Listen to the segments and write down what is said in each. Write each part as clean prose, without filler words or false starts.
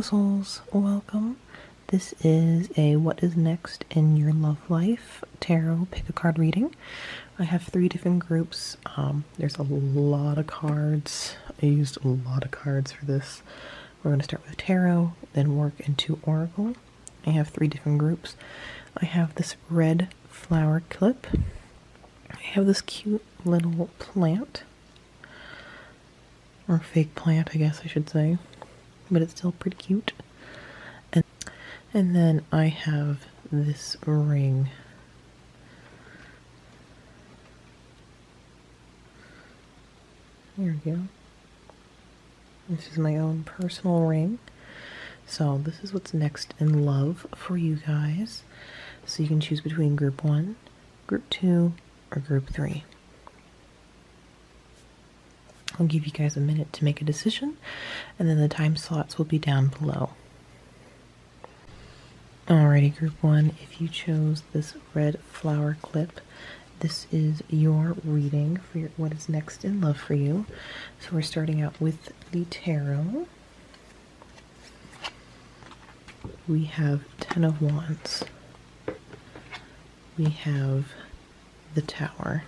the souls, welcome. This is a what is next in your love life tarot pick a card reading. I have 3 different groups. There's a lot of cards. I used a lot of cards for this. We're going to start with tarot, then work into oracle. I have 3 different groups. I have this red flower clip. I have this cute little plant, or fake plant, I guess I should say, but it's still pretty cute. And then I have this ring. There we go. This is my own personal ring. So this is what's next in love for you guys. So you can choose between group 1, group 2, or group 3. I'll give you guys a minute to make a decision, and then the time slots will be down below. Alrighty, group 1, if you chose this red flower clip, this is your reading for what is next in love for you. So we're starting out with the tarot. We have 10 of Wands. We have the Tower.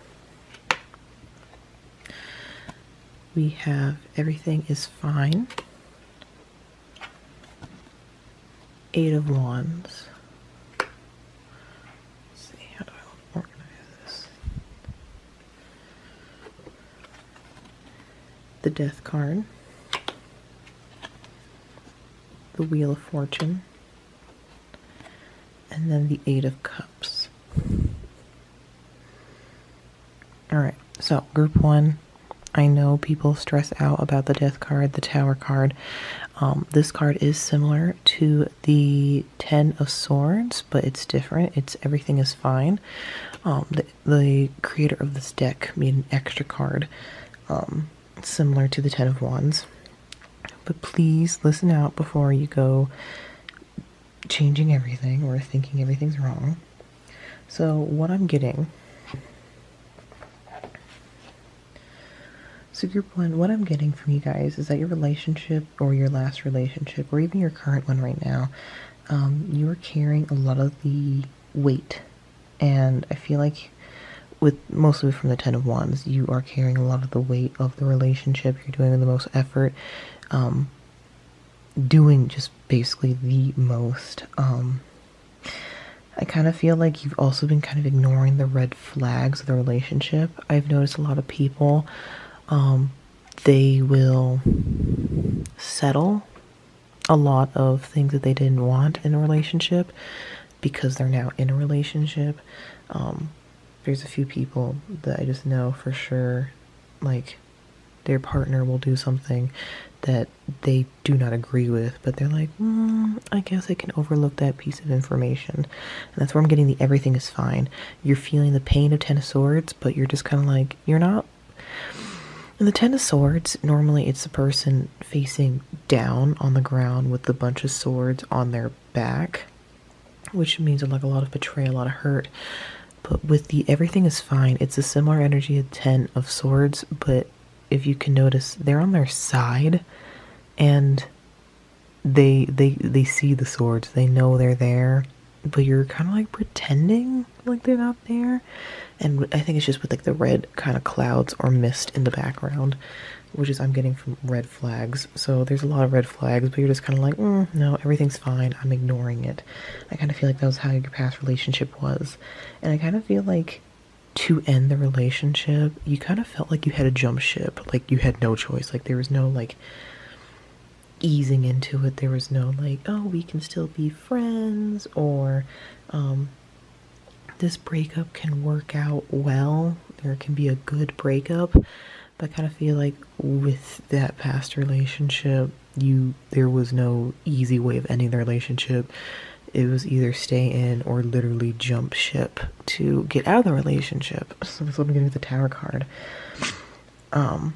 We have everything is fine. 8 of Wands. Let's see, how do I organize this? The Death card. The Wheel of Fortune. And then the 8 of Cups. Alright, so group 1. I know people stress out about the Death card, the Tower card. This card is similar to the 10 of Swords, but it's different. It's everything is fine. The creator of this deck made an extra card similar to the 10 of Wands. But please listen out before you go changing everything or thinking everything's wrong. So what I'm getting... So group 1, what I'm getting from you guys is that your relationship or your last relationship or even your current one right now, you are carrying a lot of the weight. And I feel like mostly from the 10 of Wands, you are carrying a lot of the weight of the relationship. You're doing the most effort, doing just basically the most. I kind of feel like you've also been kind of ignoring the red flags of the relationship. I've noticed a lot of people... they will settle a lot of things that they didn't want in a relationship because they're now in a relationship. There's a few people that I just know for sure, like, their partner will do something that they do not agree with, but they're like, I guess I can overlook that piece of information. And that's where I'm getting the everything is fine. You're feeling the pain of 10 of Swords, but you're just kind of like, you're not... In the 10 of Swords, normally it's the person facing down on the ground with a bunch of swords on their back, which means like a lot of betrayal, a lot of hurt. But with the everything is fine, it's a similar energy of 10 of Swords, but if you can notice, they're on their side, and they see the swords, they know they're there, but you're kind of like pretending like they're not there. And I think it's just with like the red kind of clouds or mist in the background, which is I'm getting from red flags. So there's a lot of red flags, but you're just kind of like, no, everything's fine. I'm ignoring it. I kind of feel like that was how your past relationship was. And I kind of feel like to end the relationship, you kind of felt like you had to jump ship. Like you had no choice. Like there was no like easing into it. There was no like, oh, we can still be friends, or this breakup can work out well. There can be a good breakup. But I kind of feel like with that past relationship, there was no easy way of ending the relationship. It was either stay in or literally jump ship to get out of the relationship. So that's what I'm getting with the Tower card. So I'm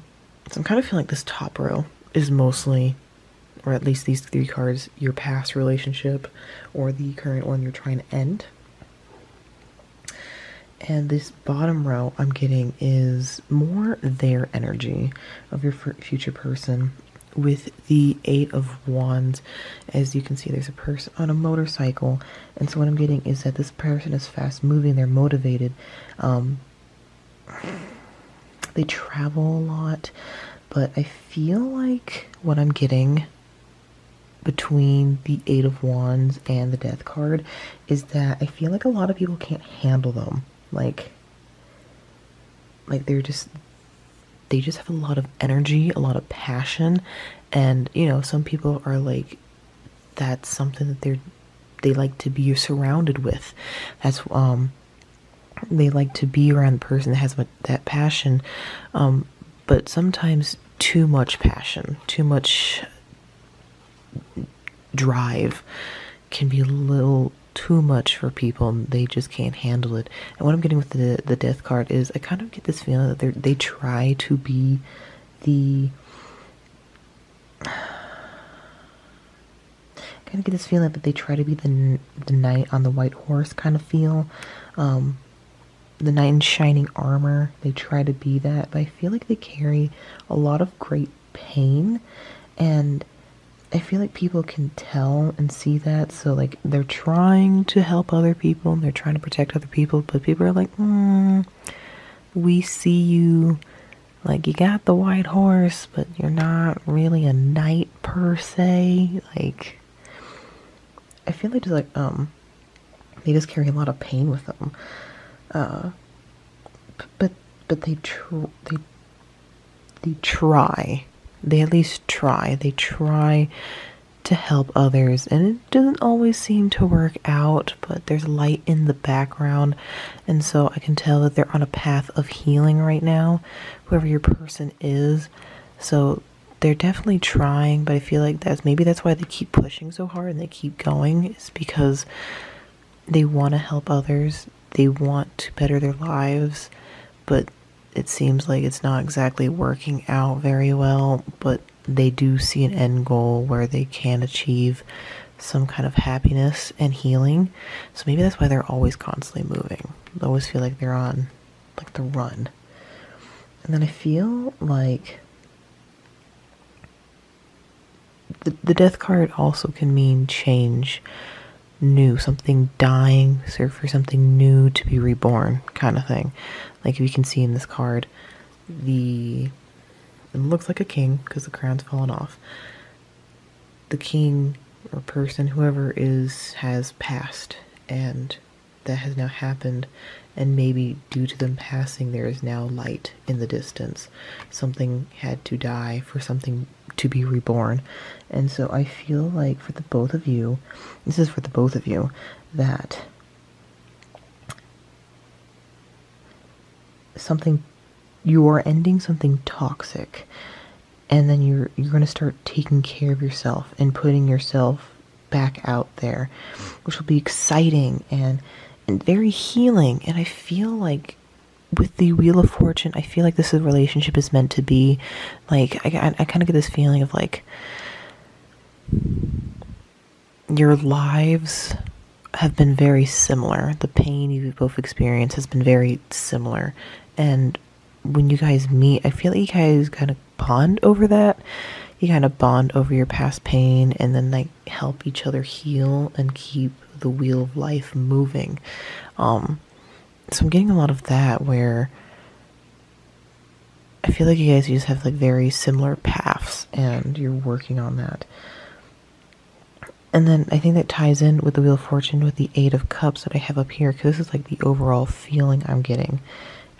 kind of feeling like this top row is mostly, or at least these 3 cards, your past relationship or the current one you're trying to end. And this bottom row I'm getting is more their energy of your future person, with the Eight of Wands, as you can see, there's a person on a motorcycle, and so what I'm getting is that this person is fast moving, they're motivated, they travel a lot, but I feel like what I'm getting between the Eight of Wands and the Death card is that I feel like a lot of people can't handle them. Like they just have a lot of energy, a lot of passion, and you know, some people are like, that's something that they like to be surrounded with. That's they like to be around the person that has that passion, but sometimes too much passion, too much drive can be a little too much for people, and they just can't handle it. And what I'm getting with the Death card is I kind of get this feeling that they try to be the kind of get this feeling that they try to be the knight on the white horse kind of feel, the knight in shining armor. They try to be that, but I feel like they carry a lot of great pain, and I feel like people can tell and see that. So like they're trying to help other people, they're trying to protect other people, but people are like, we see you, like you got the white horse, but you're not really a knight per se. Like I feel like just like they just carry a lot of pain with them. But they try. They at least try. They try to help others, and it doesn't always seem to work out, but there's light in the background, and so I can tell that they're on a path of healing right now, whoever your person is. So they're definitely trying, but I feel like that's why they keep pushing so hard and they keep going, is because they want to help others. They want to better their lives, but it seems like it's not exactly working out very well, but they do see an end goal where they can achieve some kind of happiness and healing. So maybe that's why they're always constantly moving. I always feel like they're on like the run. And then I feel like the Death card also can mean change, new, something dying, so for something new to be reborn kind of thing. Like you can see in this card, it looks like a king because the crown's fallen off. The king or person, whoever has passed, and that has now happened, and maybe due to them passing there is now light in the distance. Something had to die for something to be reborn. And so I feel like for the both of you, this is for the both of you, that you are ending something toxic, and then you're going to start taking care of yourself and putting yourself back out there, which will be exciting and very healing. And I feel like with the Wheel of Fortune, I feel like this relationship is meant to be like, I kind of get this feeling of like your lives have been very similar. The pain you've both experienced has been very similar, and when you guys meet, I feel like you guys kind of bond over that. You kind of bond over your past pain, and then like help each other heal and keep the wheel of life moving. So I'm getting a lot of that, where I feel like you guys just have like very similar paths, and you're working on that. And then I think that ties in with the Wheel of Fortune with the Eight of Cups that I have up here, because this is like the overall feeling I'm getting,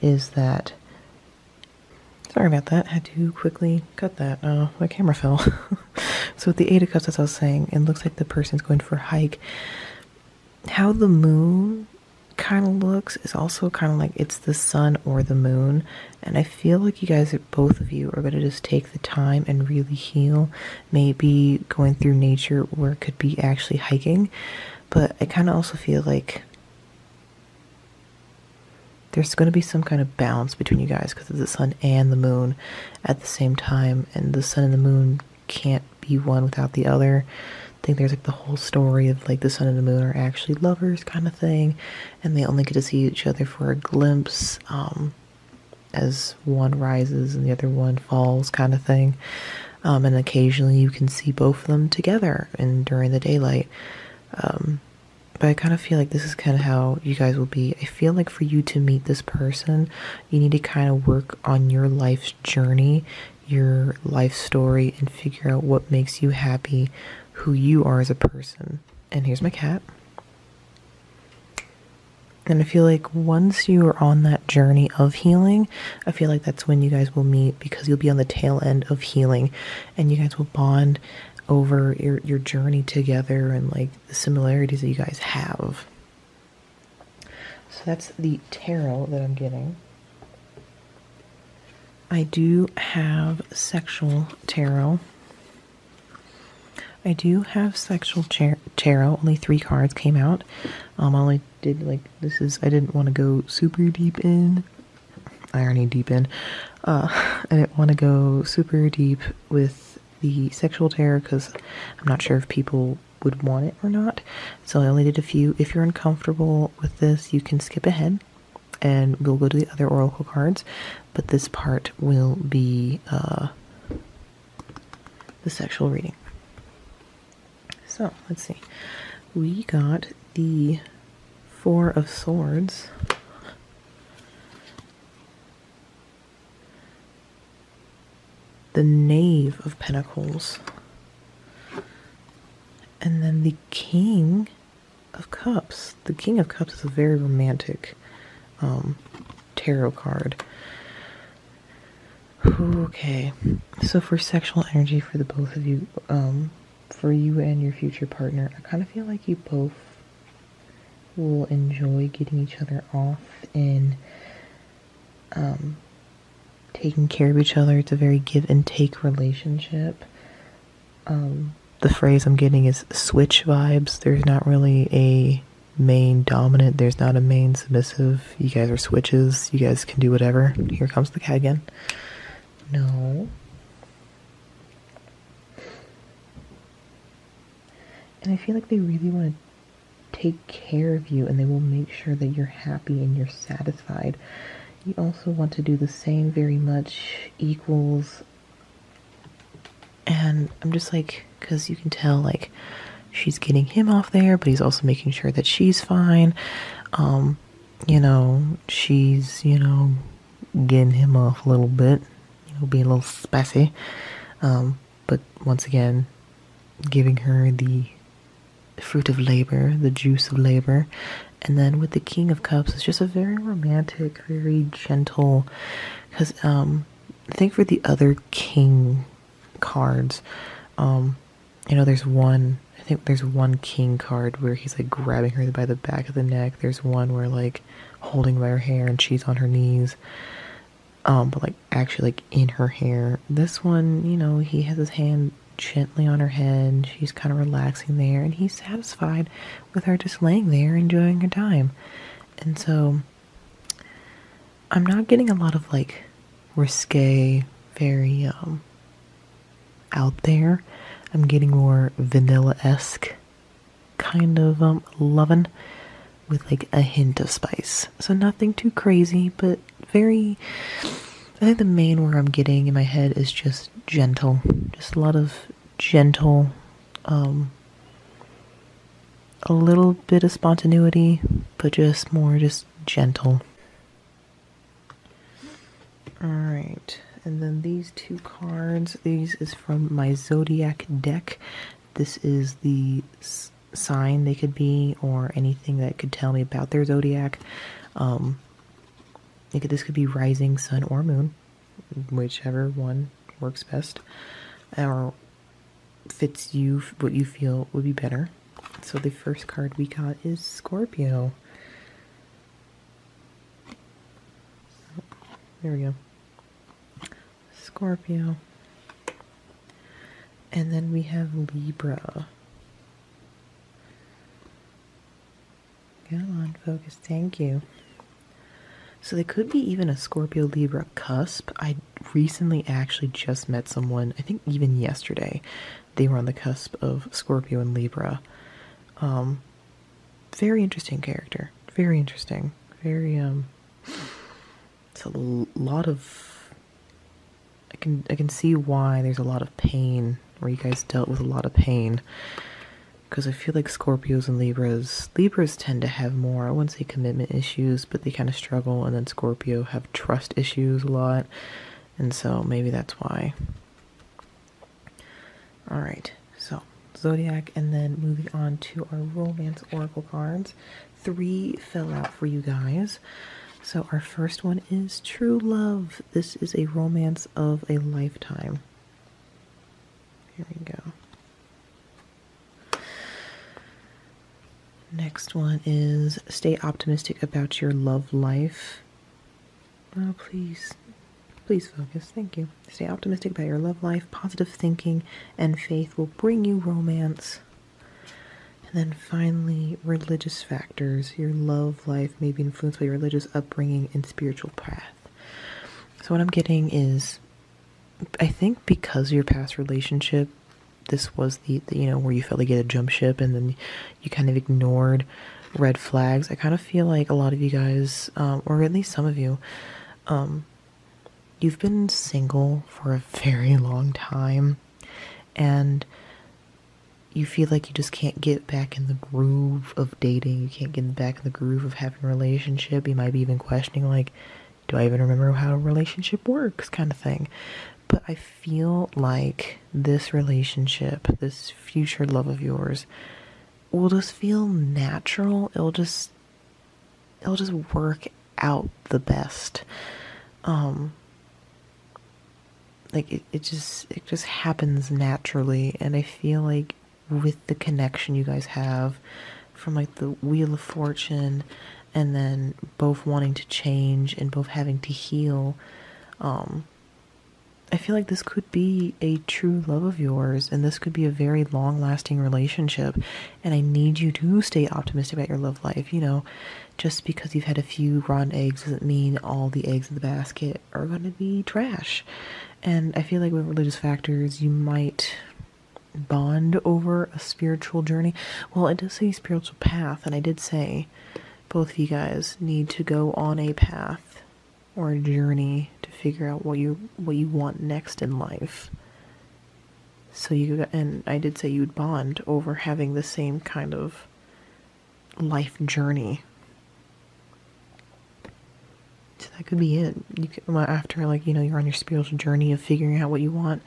is that, sorry about that, I had to quickly cut that, my camera fell. So with the Eight of Cups, as I was saying, it looks like the person's going for a hike. How the moon kind of looks is also kind of like it's the sun or the moon, and I feel like you guys, both of you, are going to just take the time and really heal, maybe going through nature, where it could be actually hiking. But I kind of also feel like there's going to be some kind of balance between you guys, because of the sun and the moon at the same time, and the sun and the moon can't be one without the other. I think there's like the whole story of like the sun and the moon are actually lovers kind of thing, and they only get to see each other for a glimpse, as one rises and the other one falls kind of thing. And occasionally you can see both of them together and during the daylight. But I kind of feel like this is kind of how you guys will be. I feel like for you to meet this person, you need to kind of work on your life's journey, your life story, and figure out what makes you happy, who you are as a person. And here's my cat. And I feel like once you are on that journey of healing, I feel like that's when you guys will meet, because you'll be on the tail end of healing and you guys will bond over your journey together and like the similarities that you guys have. So that's the tarot that I'm getting. I do have sexual tarot. I do have sexual tarot. Only 3 cards came out. I only did like, I didn't want to go super deep in. Irony deep in. I didn't want to go super deep with the sexual tarot because I'm not sure if people would want it or not. So I only did a few. If you're uncomfortable with this, you can skip ahead and we'll go to the other oracle cards. But this part will be the sexual reading. So let's see. We got the 4 of Swords. The Knave of Pentacles. And then the King of Cups. The King of Cups is a very romantic tarot card. Okay. So for sexual energy for the both of you, for you and your future partner, I kind of feel like you both will enjoy getting each other off and taking care of each other. It's a very give and take relationship. The phrase I'm getting is switch vibes. There's not really a main dominant. There's not a main submissive. You guys are switches. You guys can do whatever. Here comes the cat again. No. And I feel like they really want to take care of you and they will make sure that you're happy and you're satisfied. You also want to do the same, very much equals. And I'm just like, because you can tell like she's getting him off there, but he's also making sure that she's fine. You know, she's, you know, getting him off a little bit, you know, being a little spicy. But once again, giving her the fruit of labor, the juice of labor. And then with the King of Cups, it's just a very romantic, very gentle, because I think for the other King cards, you know, I think there's one King card where he's like grabbing her by the back of the neck. There's one where like holding by her hair and she's on her knees, but like actually like in her hair. This one, you know, he has his hand gently on her head. She's kind of relaxing there and he's satisfied with her just laying there enjoying her time. And so I'm not getting a lot of like risque, very out there. I'm getting more vanilla-esque kind of lovin' with like a hint of spice. So nothing too crazy, but very, I think the main word I'm getting in my head is just gentle. Just a lot of gentle, a little bit of spontaneity, but just more just gentle. Alright, and then these 2 cards, these is from my Zodiac deck. This is the sign they could be, or anything that could tell me about their Zodiac. This could be rising, sun, or moon, whichever one works best, or fits you, what you feel would be better. So the first card we got is Scorpio. There we go. Scorpio. And then we have Libra. Come on, focus. Thank you. So there could be even a Scorpio-Libra cusp. I recently actually just met someone, I think even yesterday, they were on the cusp of Scorpio and Libra. Very interesting character. Very interesting. Very, it's a lot of I can see why there's a lot of pain, or you guys dealt with a lot of pain. Because I feel like Scorpios and Libras tend to have more, I wouldn't say commitment issues, but they kind of struggle, and then Scorpio have trust issues a lot, and so maybe that's why. Alright, so Zodiac, and then moving on to our Romance Oracle cards. 3 fell out for you guys. So our first one is True Love. This is a romance of a lifetime. Here we go. Next one is Stay Optimistic About Your Love Life. Oh, please focus. Thank you. Stay optimistic about your love life. Positive thinking and faith will bring you romance. And then finally, religious factors. Your love life may be influenced by your religious upbringing and spiritual path. So what I'm getting is, I think because of your past relationship, this was the where you felt like you had a jump ship and then you kind of ignored red flags. I kind of feel like a lot of you guys, or at least some of you, you've been single for a very long time, and you feel like you just can't get back in the groove of dating. You can't get back in the groove of having a relationship. You might be even questioning, like, do I even remember how a relationship works, kind of thing. But I feel like this relationship, this future love of yours, will just feel natural. It'll just work out the best. Like it just happens naturally, and I feel like with the connection you guys have from like the Wheel of Fortune, and then both wanting to change and both having to heal, I feel like this could be a true love of yours, and this could be a very long-lasting relationship. And I need you to stay optimistic about your love life. Just because you've had a few rotten eggs doesn't mean all the eggs in the basket are going to be trash. And I feel like with religious factors, you might bond over a spiritual journey. Well, it does say spiritual path, and I did say both of you guys need to go on a path or a journey to figure out what you want next in life. So and I did say you'd bond over having the same kind of life journey. So that could be it. After you're on your spiritual journey of figuring out what you want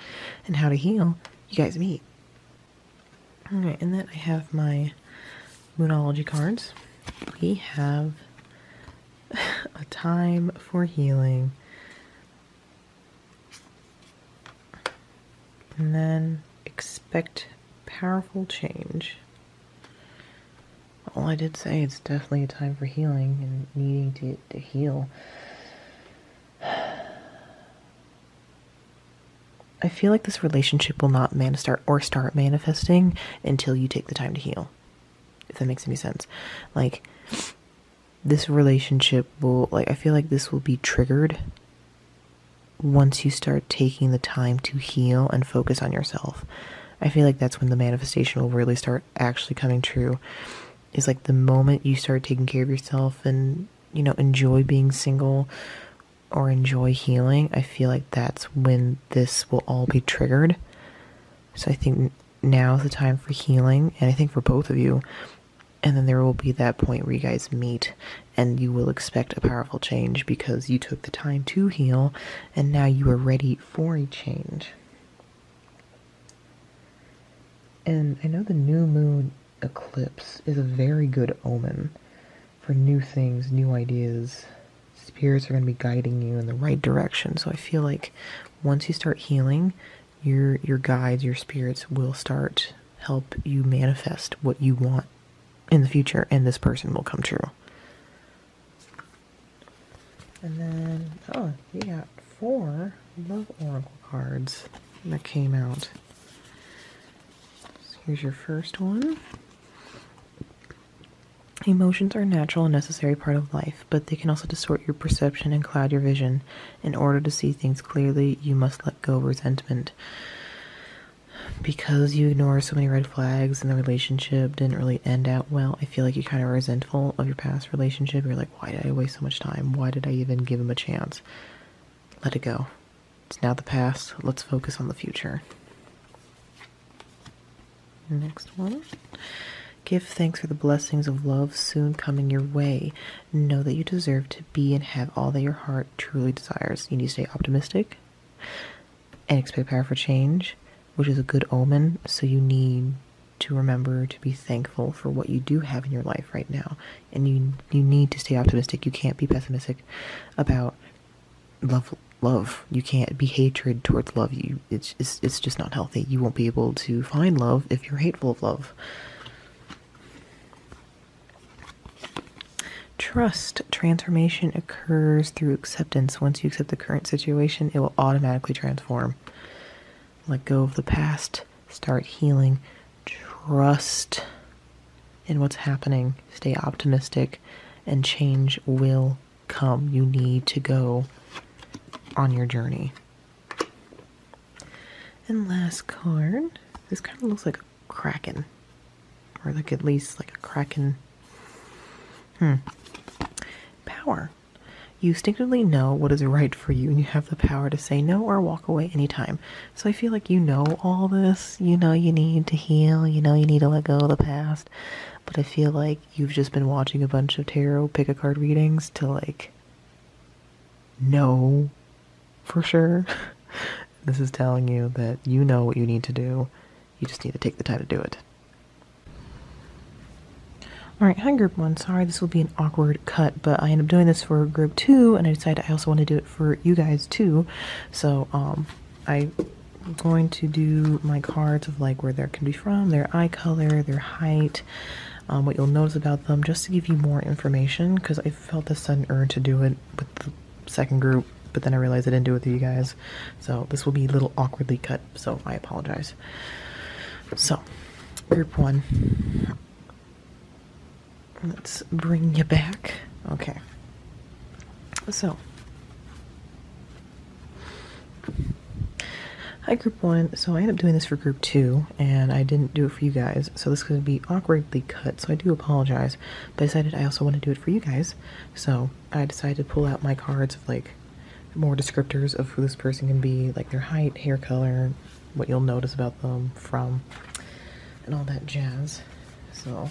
and how to heal, you guys meet. Alright, and then I have my Moonology cards. We have A Time for Healing. And then Expect Powerful Change. Well, I did say it's definitely a time for healing and needing to heal. I feel like this relationship will not start manifesting until you take the time to heal. If that makes any sense. Like, this relationship I feel like this will be triggered once you start taking the time to heal and focus on yourself. I feel like that's when the manifestation will really start actually coming true. Is like the moment you start taking care of yourself and, enjoy being single or enjoy healing, I feel like that's when this will all be triggered. So I think now is the time for healing, and I think for both of you. And then there will be that point where you guys meet and you will expect a powerful change because you took the time to heal and now you are ready for a change. And I know the new moon eclipse is a very good omen for new things, new ideas. Spirits are going to be guiding you in the right direction. So I feel like once you start healing, your guides, your spirits will start help you manifest what you want in the future, and this person will come true. And then, we got 4 Love Oracle cards that came out. So here's your first one. Emotions are a natural and necessary part of life, but they can also distort your perception and cloud your vision. In order to see things clearly, you must let go of resentment. Because you ignore so many red flags and the relationship didn't really end out well, I feel like you're kind of resentful of your past relationship. You're like, why did I waste so much time? Why did I even give him a chance? Let it go. It's now the past. Let's focus on the future. Next one. Give thanks for the blessings of love soon coming your way. Know that you deserve to be and have all that your heart truly desires. You need to stay optimistic and expect power for change, which is a good omen. So you need to remember to be thankful for what you do have in your life right now. And you need to stay optimistic. You can't be pessimistic about love. You can't be hatred towards love. It's just not healthy. You won't be able to find love if you're hateful of love. Trust. Transformation occurs through acceptance. Once you accept the current situation, it will automatically transform. Let go of the past. Start healing. Trust in what's happening. Stay optimistic, and change will come. You need to go on your journey. And last card. This kind of looks like a kraken. Or like at least like a kraken. Power. You instinctively know what is right for you, and you have the power to say no or walk away anytime. So I feel like you know all this. You know you need to heal. You know you need to let go of the past. But I feel like you've just been watching a bunch of tarot pick-a-card readings to like know for sure. This is telling you that you know what you need to do. You just need to take the time to do it. Alright, hi group 1. Sorry this will be an awkward cut, but I ended up doing this for group 2, and I decided I also want to do it for you guys too. So, I'm going to do my cards of like where they can be from, their eye color, their height, what you'll notice about them, just to give you more information, because I felt the sudden urge to do it with the second group, but then I realized I didn't do it with you guys. So this will be a little awkwardly cut, so I apologize. So, group 1. Let's bring you back. Okay. So. Hi, group 1. So I ended up doing this for group 2, and I didn't do it for you guys. So this is going to be awkwardly cut, so I do apologize. But I decided I also want to do it for you guys. So I decided to pull out my cards of like more descriptors of who this person can be, like their height, hair color, what you'll notice about them from, and all that jazz. So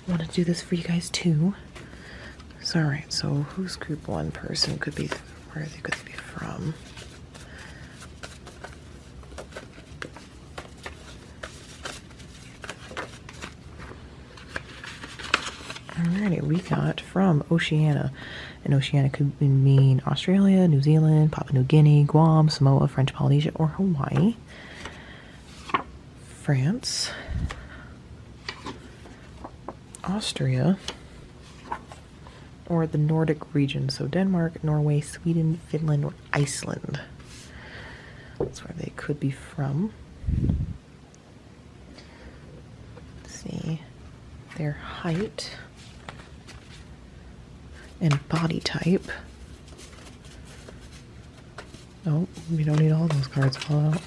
I want to do this for you guys too. So alright, so who's group 1 person could be, where could they be from? Alrighty, we got from Oceania. And Oceania could mean Australia, New Zealand, Papua New Guinea, Guam, Samoa, French Polynesia, or Hawaii. France. Austria. Or the Nordic region. So Denmark, Norway, Sweden, Finland, or Iceland. That's where they could be from. Let's see. Their height and body type. Oh, we don't need all those cards fall out.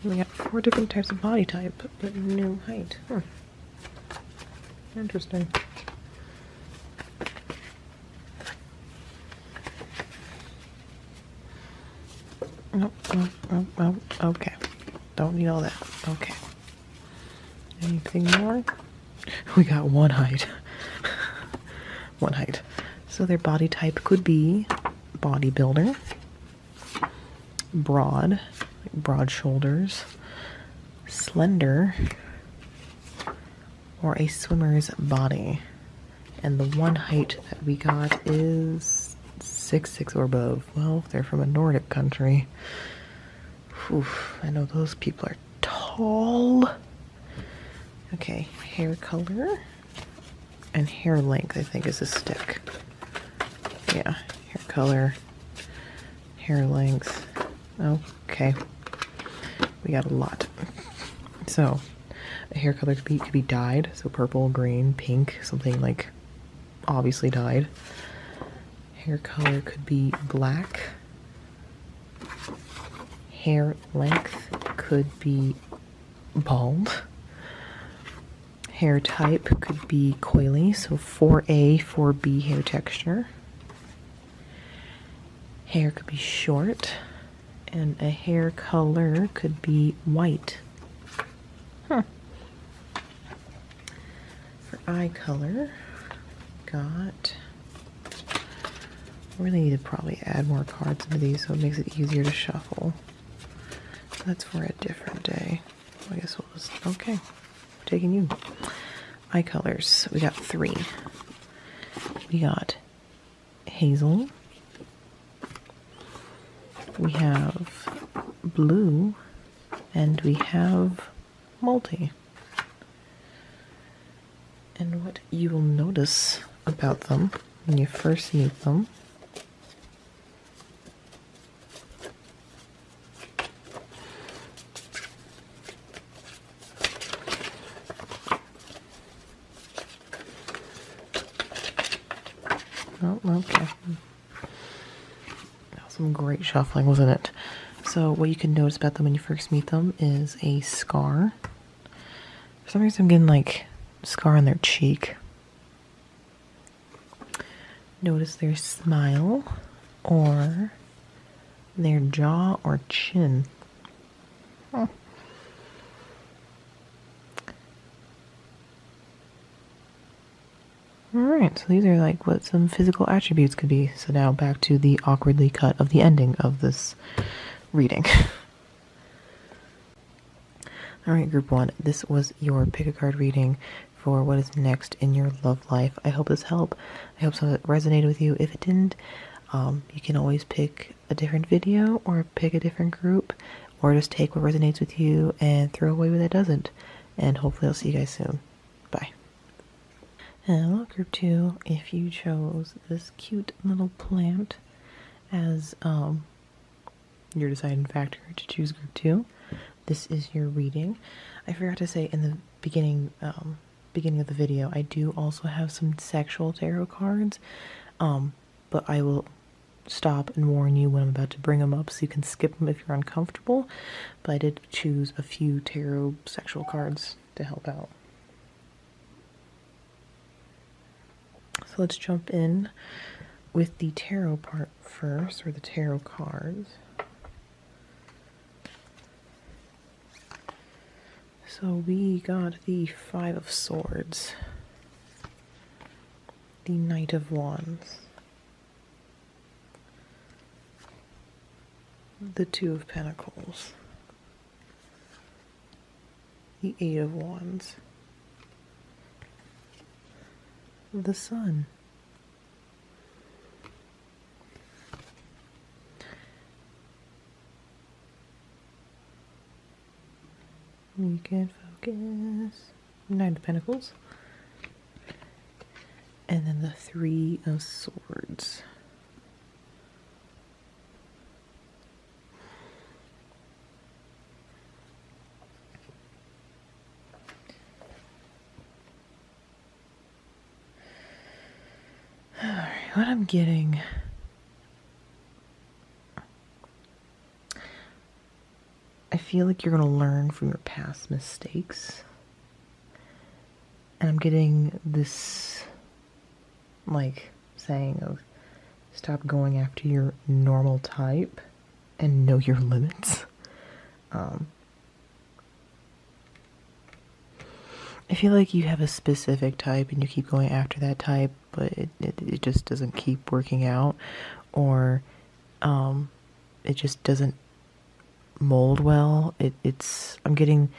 We got 4 different types of body type, but no height. Interesting. Oh, okay. Don't need all that. Okay. Anything more? We got 1 height. 1 height. So their body type could be bodybuilder, broad, like broad shoulders, slender, or a swimmer's body. And the 1 height that we got is 6'6" or above. Well, if they're from a Nordic country. Oof, I know those people are tall. Okay, hair color and hair length, I think, is a stick. Yeah, hair color, hair length. Okay, we got a lot. So, a hair color could be dyed, so purple, green, pink, something like obviously dyed. Hair color could be black. Hair length could be bald. hair type could be coily, so 4A, 4B hair texture. Hair could be short, and a hair color could be white. For eye color, got... I really need to probably add more cards into these so it makes it easier to shuffle. That's for a different day. I guess we'll just... Okay, taking you. Eye colors. We got 3. We got hazel. We have blue. And we have multi. And what you will notice about them when you first meet them okay. That was some great shuffling, wasn't it? So what you can notice about them when you first meet them is a scar. For some reason I'm getting like a scar on their cheek. Notice their smile or their jaw or chin. Alright, so these are like what some physical attributes could be. So now back to the awkwardly cut of the ending of this reading. Alright, group 1, this was your pick a card reading for what is next in your love life. I hope this helped. I hope some of it resonated with you. If it didn't, you can always pick a different video or pick a different group, or just take what resonates with you and throw away what that doesn't. And hopefully I'll see you guys soon. Bye. Hello, group 2. If you chose this cute little plant as your deciding factor to choose group 2, this is your reading. I forgot to say in the beginning of the video, I do also have some sexual tarot cards, but I will stop and warn you when I'm about to bring them up so you can skip them if you're uncomfortable. But I did choose a few tarot sexual cards to help out. So let's jump in with the tarot part first, or the tarot cards. So we got the 5 of Swords, the Knight of Wands, the 2 of Pentacles, the 8 of Wands, the Sun, we can focus, 9 of Pentacles, and then the 3 of Swords. Alright, what I'm getting... I feel like you're going to learn from your past mistakes. And I'm getting this, like, saying of stop going after your normal type and know your limits. I feel like you have a specific type and you keep going after that type, but it just doesn't keep working out, or it just doesn't mold well. I'm getting,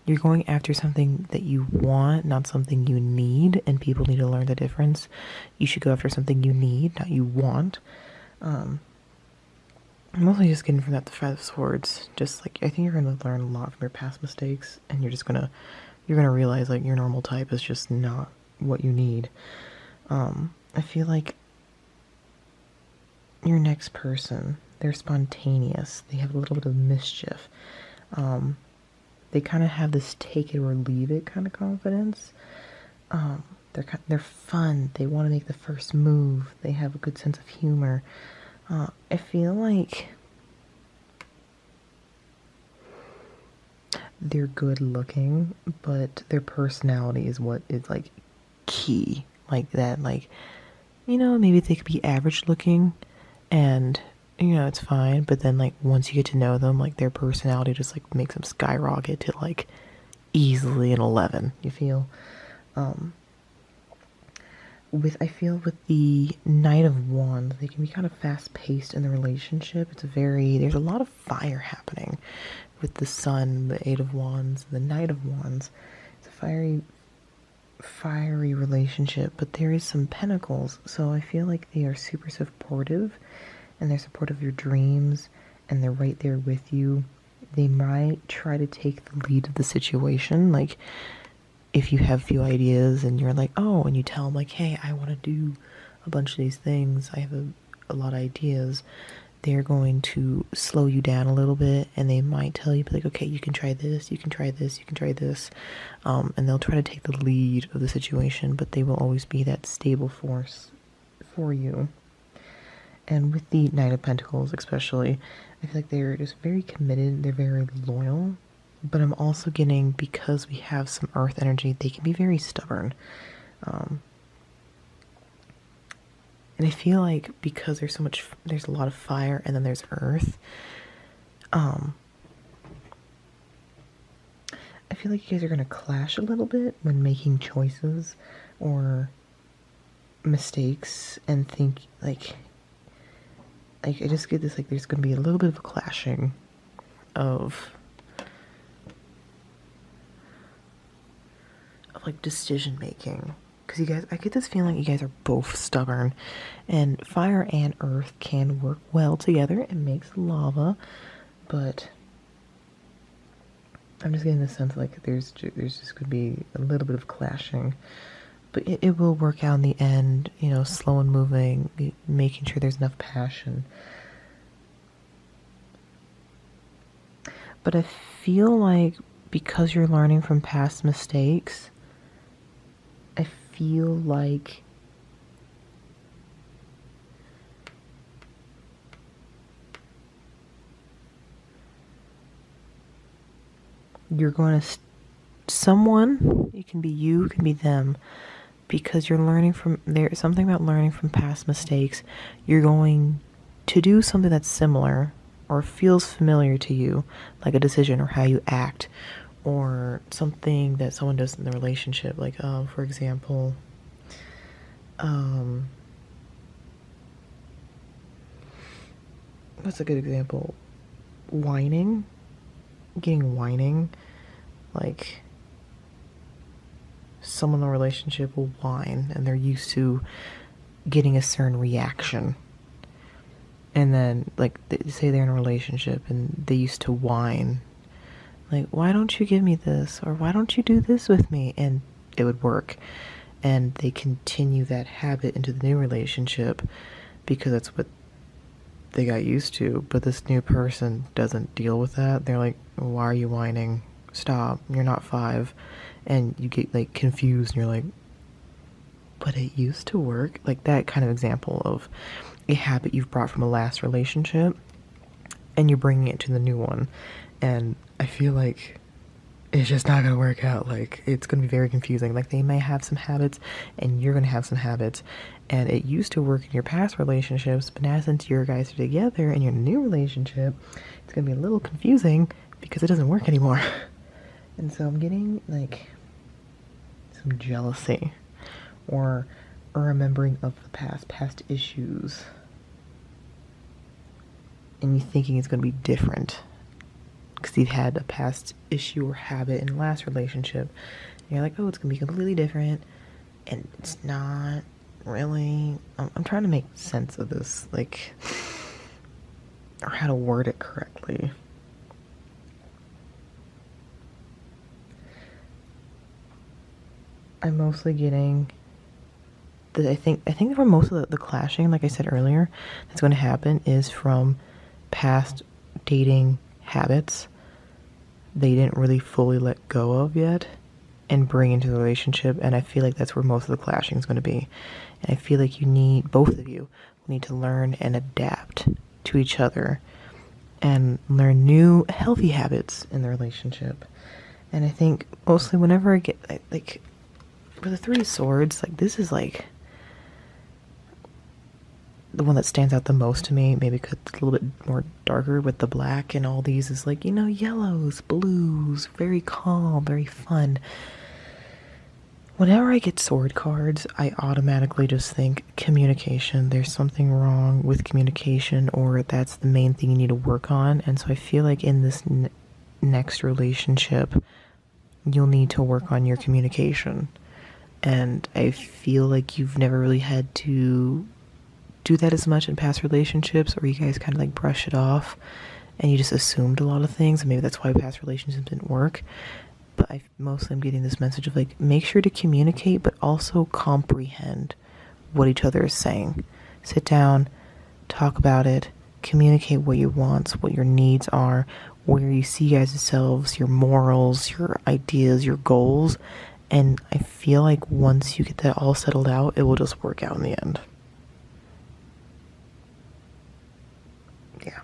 you're going after something that you want, not something you need, and people need to learn the difference. You should go after something you need, not you want. I'm mostly just getting from that the 5 of Swords. Just like, I think you're going to learn a lot from your past mistakes, and you're gonna realize like your normal type is just not what you need. I feel like your next person, they're spontaneous. They have a little bit of mischief. They kind of have this take it or leave it kind of confidence. They're fun. They want to make the first move. They have a good sense of humor. I feel like they're good looking, but their personality is what is like key. Like that, like, maybe they could be average looking and it's fine, but then like once you get to know them, like their personality just like makes them skyrocket to like easily an 11, you feel? Um I feel with the Knight of Wands, they can be kind of fast paced in the relationship. There's a lot of fire happening with the Sun, the Eight of Wands, the Knight of Wands. It's a fiery relationship, but there is some pentacles, so I feel like they are super supportive, and they're supportive of your dreams, and they're right there with you. They might try to take the lead of the situation, like if you have a few ideas and you're like, oh, and you tell them like, hey, I want to do a bunch of these things, I have a lot of ideas, they're going to slow you down a little bit, and they might tell you, like, okay, you can try this, you can try this, you can try this, and they'll try to take the lead of the situation, but they will always be that stable force for you. And with the Knight of Pentacles especially, I feel like they're just very committed, they're very loyal, but I'm also getting, because we have some earth energy, they can be very stubborn. And I feel like because there's a lot of fire and then there's earth, I feel like you guys are going to clash a little bit when making choices or mistakes, and think like I just get this, like there's going to be a little bit of a clashing of like decision making. Because you guys, I get this feeling you guys are both stubborn, and fire and earth can work well together. It makes lava, but I'm just getting the sense like there's just going to be a little bit of clashing, but it will work out in the end. Slow and moving, making sure there's enough passion. But I feel like because you're learning from past mistakes, I feel like you're going to someone, it can be you, it can be them, because you're learning from, there's something about learning from past mistakes. You're going to do something that's similar or feels familiar to you, like a decision or how you act, or something that someone does in the relationship, like for example, what's a good example? Whining, like someone in a relationship will whine and they're used to getting a certain reaction, and then like they say they're in a relationship and they used to whine like, why don't you give me this, or why don't you do this with me, and it would work, and they continue that habit into the new relationship because that's what they got used to. But this new person doesn't deal with that. They're like, why are you whining? Stop, you're not 5. And you get like confused and you're like, but it used to work. Like that kind of example of a habit you've brought from a last relationship and you're bringing it to the new one, and I feel like it's just not gonna work out. Like it's gonna be very confusing. Like they may have some habits and you're gonna have some habits, and it used to work in your past relationships, but now since your guys are together and you're in a new relationship, it's gonna be a little confusing because it doesn't work anymore. And so I'm getting like some jealousy or a remembering of the past issues, and you thinking it's gonna be different because you've had a past issue or habit in the last relationship, and you're like, oh, it's gonna be completely different, and it's not really. I'm trying to make sense of this, like, or how to word it correctly. I'm mostly getting that I think for most of the clashing, like I said earlier, that's going to happen is from past dating habits they didn't really fully let go of yet and bring into the relationship, and I feel like that's where most of the clashing is going to be. And I feel like both of you need to learn and adapt to each other and learn new healthy habits in the relationship. And I think mostly whenever I get, like, for the Three of Swords, like, this is, like, the one that stands out the most to me, maybe because it's a little bit more darker with the black, and all these is, like, yellows, blues, very calm, very fun. Whenever I get sword cards, I automatically just think communication. There's something wrong with communication, or that's the main thing you need to work on. And so I feel like in this next relationship, you'll need to work on your communication. And I feel like you've never really had to do that as much in past relationships, or you guys kind of like brush it off and you just assumed a lot of things, and maybe that's why past relationships didn't work. But I mostly am getting this message of, like, make sure to communicate, but also comprehend what each other is saying. Sit down, talk about it, communicate what you want, what your needs are, where you see you guys yourselves, your morals, your ideas, your goals. And I feel like once you get that all settled out, it will just work out in the end. Yeah.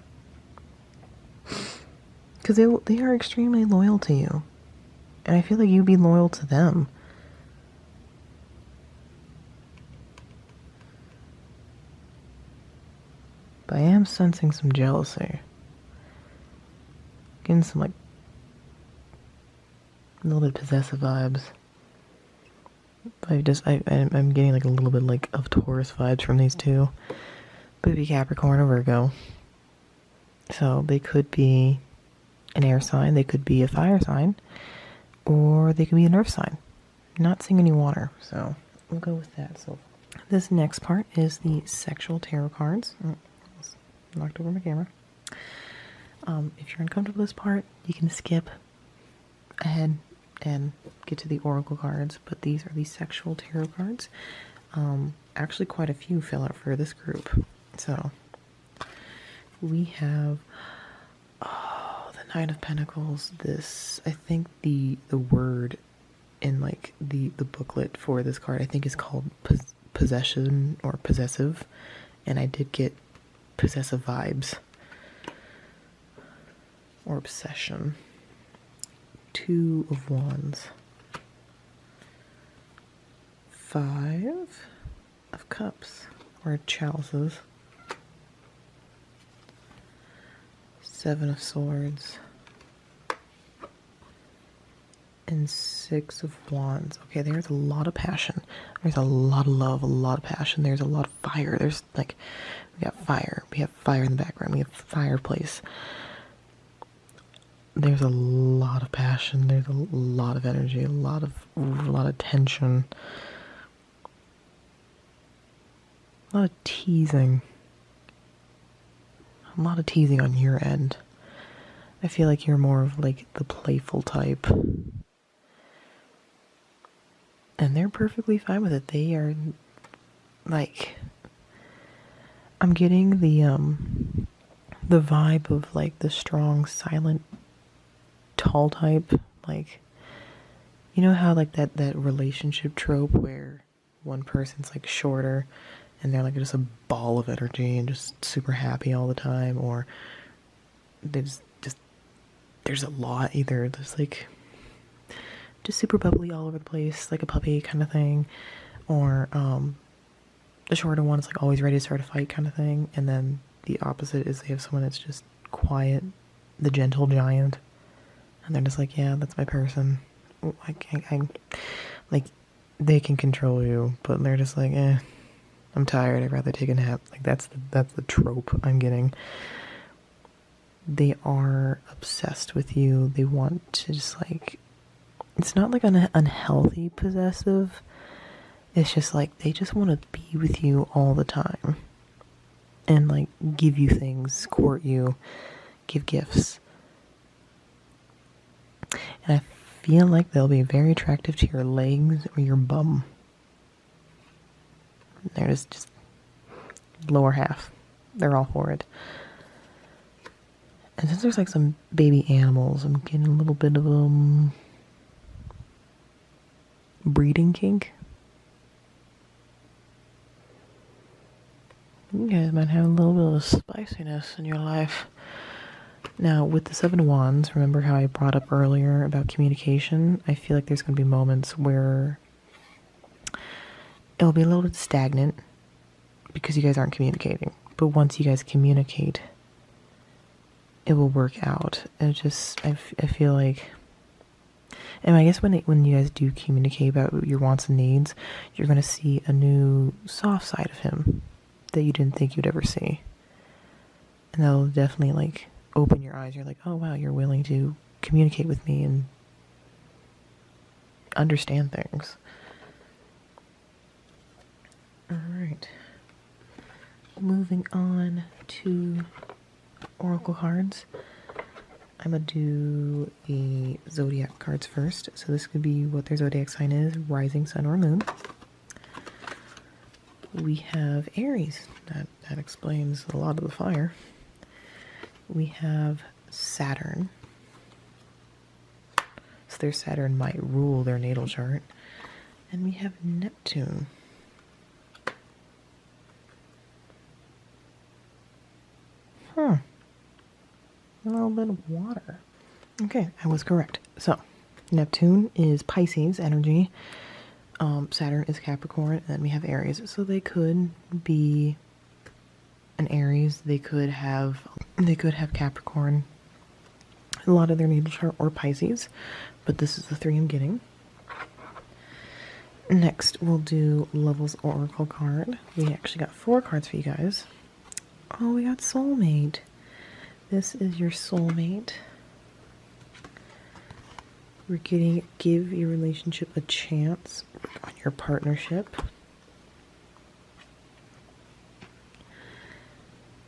Because they are extremely loyal to you. And I feel like you'd be loyal to them. But I am sensing some jealousy. Getting some, like, a little bit possessive vibes. I'm getting, like, a little bit, like, of Taurus vibes from these two. Could be Capricorn or Virgo. So they could be an air sign, they could be a fire sign, or they could be an earth sign. Not seeing any water, so we'll go with that. So this next part is the sexual tarot cards. Knocked over my camera. If you're uncomfortable with this part, you can skip ahead and get to the oracle cards, but these are the sexual tarot cards. Actually quite a few fill out for this group. So we have the Knight of Pentacles. This, I think the word in, like, the booklet for this card, I think, is called possession or possessive, and I did get possessive vibes or obsession. Two of Wands. 5 of Cups or chalices. 7 of Swords. And 6 of Wands. Okay, there's a lot of passion. There's a lot of love, a lot of passion. There's a lot of fire. There's, like, we got fire. We have fire in the background. We have fireplace. There's a lot of passion. There's a lot of energy. A lot of tension. A lot of teasing. A lot of teasing on your end. I feel like you're more of, like, the playful type. And they're perfectly fine with it. They are, like, I'm getting the vibe of, like, the strong, silent, tall type. Like, you know how, like, that relationship trope where one person's, like, shorter and they're, like, just a ball of energy and just super happy all the time, or they just there's a lot, either there's, like, just super bubbly all over the place, like a puppy kind of thing, or the shorter one is, like, always ready to start a fight kind of thing. And then the opposite is they have someone that's just quiet, the gentle giant, and they're just like, yeah, that's my person. I like, they can control you, but they're just like, I'm tired, I'd rather take a nap. Like, that's the trope I'm getting. They are obsessed with you. They want to just, like, it's not like an unhealthy possessive. It's just like they just want to be with you all the time. And, like, give you things, court you, give gifts. And I feel like they'll be very attractive to your legs or your bum. They're just lower half. They're all for it. And since there's, like, some baby animals, I'm getting a little bit of breeding kink. You guys might have a little bit of spiciness in your life. Now, with the Seven of Wands, remember how I brought up earlier about communication? I feel like there's going to be moments where it'll be a little bit stagnant because you guys aren't communicating. But once you guys communicate, it will work out. I feel like, and I guess when you guys do communicate about your wants and needs, you're going to see a new soft side of him that you didn't think you'd ever see. And that'll definitely, like, open your eyes. You're like, oh wow, you're willing to communicate with me and understand things. Alright. Moving on to oracle cards. I'm going to do the zodiac cards first. So this could be what their zodiac sign is, rising, sun, or moon. We have Aries. That explains a lot of the fire. We have Saturn. So their Saturn might rule their natal chart. And we have Neptune. A little bit of water. Okay, I was correct. So, Neptune is Pisces energy. Saturn is Capricorn, and then we have Aries. So they could be an Aries. They could have Capricorn, a lot of their natal chart, or Pisces. But this is the three I'm getting. Next, we'll do Lovel's Oracle card. We actually got 4 cards for you guys. Oh, we got soulmate. This is your soulmate. We're getting give your relationship a chance on your partnership.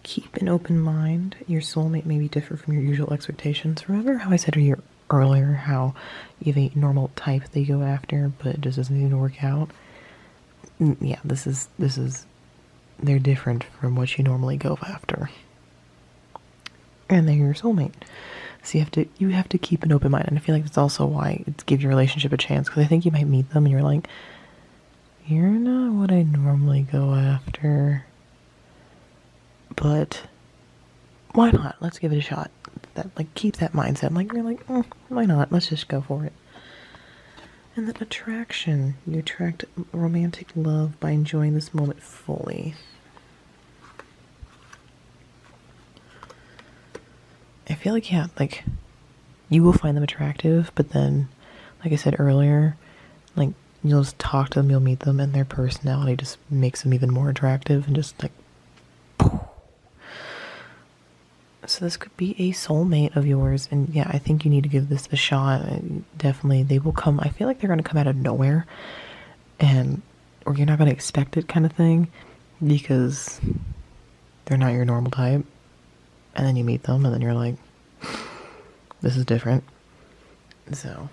Keep an open mind. Your soulmate may be different from your usual expectations. Remember how I said earlier how you have a normal type they go after, but it just doesn't seem to work out? Yeah, this is they're different from what you normally go after. And they're your soulmate. So you have to keep an open mind. And I feel like that's also why it's give your relationship a chance. Because I think you might meet them and you're like, you're not what I normally go after. But why not? Let's give it a shot. Keep that mindset. You're like, why not? Let's just go for it. And then attraction. You attract romantic love by enjoying this moment fully. I feel like, yeah, you will find them attractive, but then, like I said earlier, you'll just talk to them, you'll meet them, and their personality just makes them even more attractive, and just, So this could be a soulmate of yours, and yeah, I think you need to give this a shot. Definitely, they will come. I feel like they're going to come out of nowhere, or you're not going to expect it, kind of thing, because they're not your normal type. And then you meet them, and then you're like, this is different. So,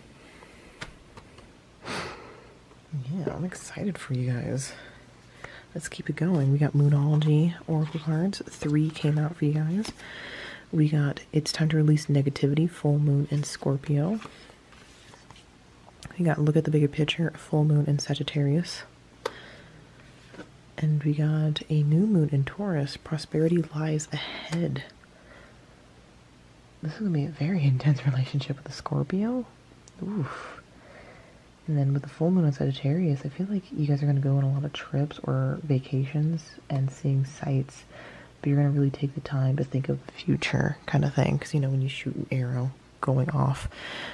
yeah, I'm excited for you guys. Let's keep it going. We got Moonology Oracle cards. 3 came out for you guys. We got It's Time to Release Negativity, Full Moon in Scorpio. We got Look at the Bigger Picture, Full Moon in Sagittarius. And we got a New Moon in Taurus, Prosperity Lies Ahead. This is going to be a very intense relationship with the Scorpio. Oof. And then with the full moon in Sagittarius, I feel like you guys are going to go on a lot of trips or vacations and seeing sights. But you're going to really take the time to think of the future kind of thing. Because, when you shoot an arrow going off.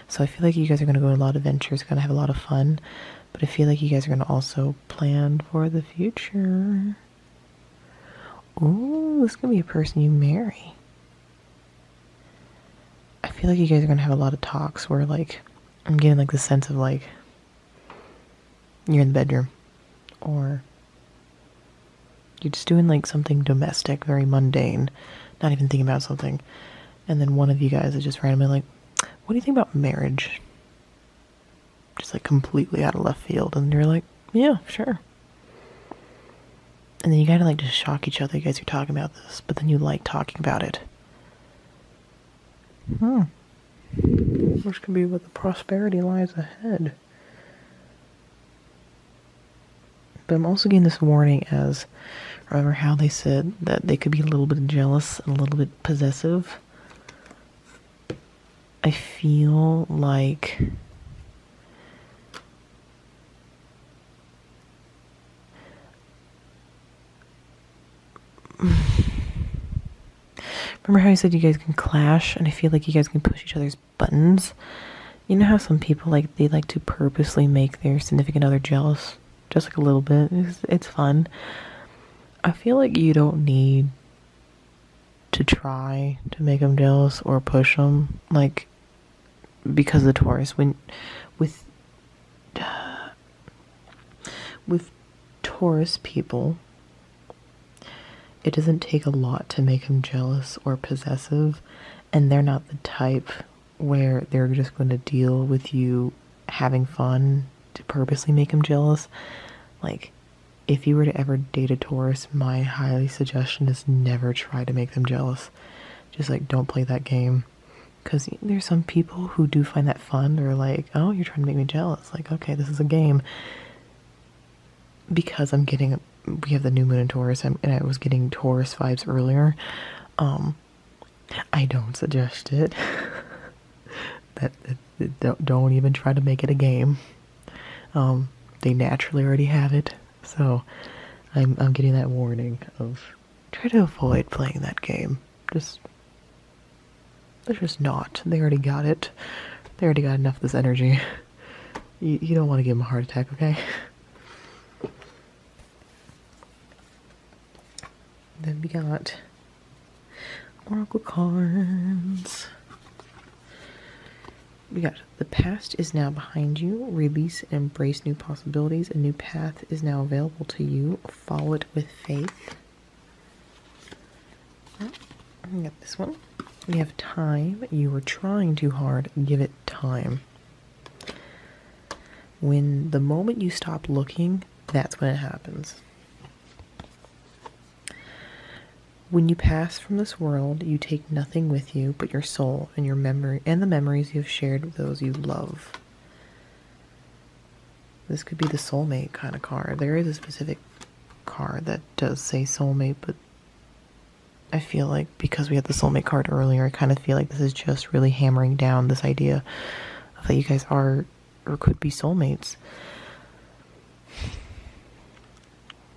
So I feel like you guys are going to go on a lot of adventures, going to have a lot of fun. But I feel like you guys are going to also plan for the future. Ooh, this could be a person you marry. I feel like you guys are going to have a lot of talks where, I'm getting, the sense of, you're in the bedroom. Or you're just doing, something domestic, very mundane. Not even thinking about something. And then one of you guys is just randomly what do you think about marriage? Just, completely out of left field. And you're like, yeah, sure. And then you gotta, just shock each other. You guys are talking about this. But then you like talking about it. Which could be what the prosperity lies ahead. But I'm also getting this warning as, remember how they said that they could be a little bit jealous and a little bit possessive? I feel like remember how I said you guys can clash, and I feel like you guys can push each other's buttons? You know how some people, like, they like to purposely make their significant other jealous? Just like a little bit. It's fun. I feel like you don't need to try to make them jealous or push them, like, because of the Taurus. With with Taurus people, it doesn't take a lot to make them jealous or possessive, and they're not the type where they're just going to deal with you having fun to purposely make them jealous. Like, if you were to ever date a Taurus, my highly suggestion is never try to make them jealous. Just, like, don't play that game. Because there's some people who do find that fun. They're like, oh, you're trying to make me jealous. Like, okay, this is a game. Because we have the new moon in Taurus, and I was getting Taurus vibes earlier. I don't suggest it. Don't even try to make it a game. They naturally already have it. So I'm getting that warning of try to avoid playing that game. Let's just not. They already got it. They already got enough of this energy. You don't want to give them a heart attack, okay? Then we got Oracle cards. We got the past is now behind you. Release and embrace new possibilities. A new path is now available to you. Follow it with faith. We got this one. We have time. You were trying too hard. Give it time. When the moment you stop looking, that's when it happens. When you pass from this world, you take nothing with you but your soul and your memory and the memories you have shared with those you love. This could be the soulmate kind of card. There is a specific card that does say soulmate, but I feel like because we had the soulmate card earlier, I kind of feel like this is just really hammering down this idea of that you guys are or could be soulmates.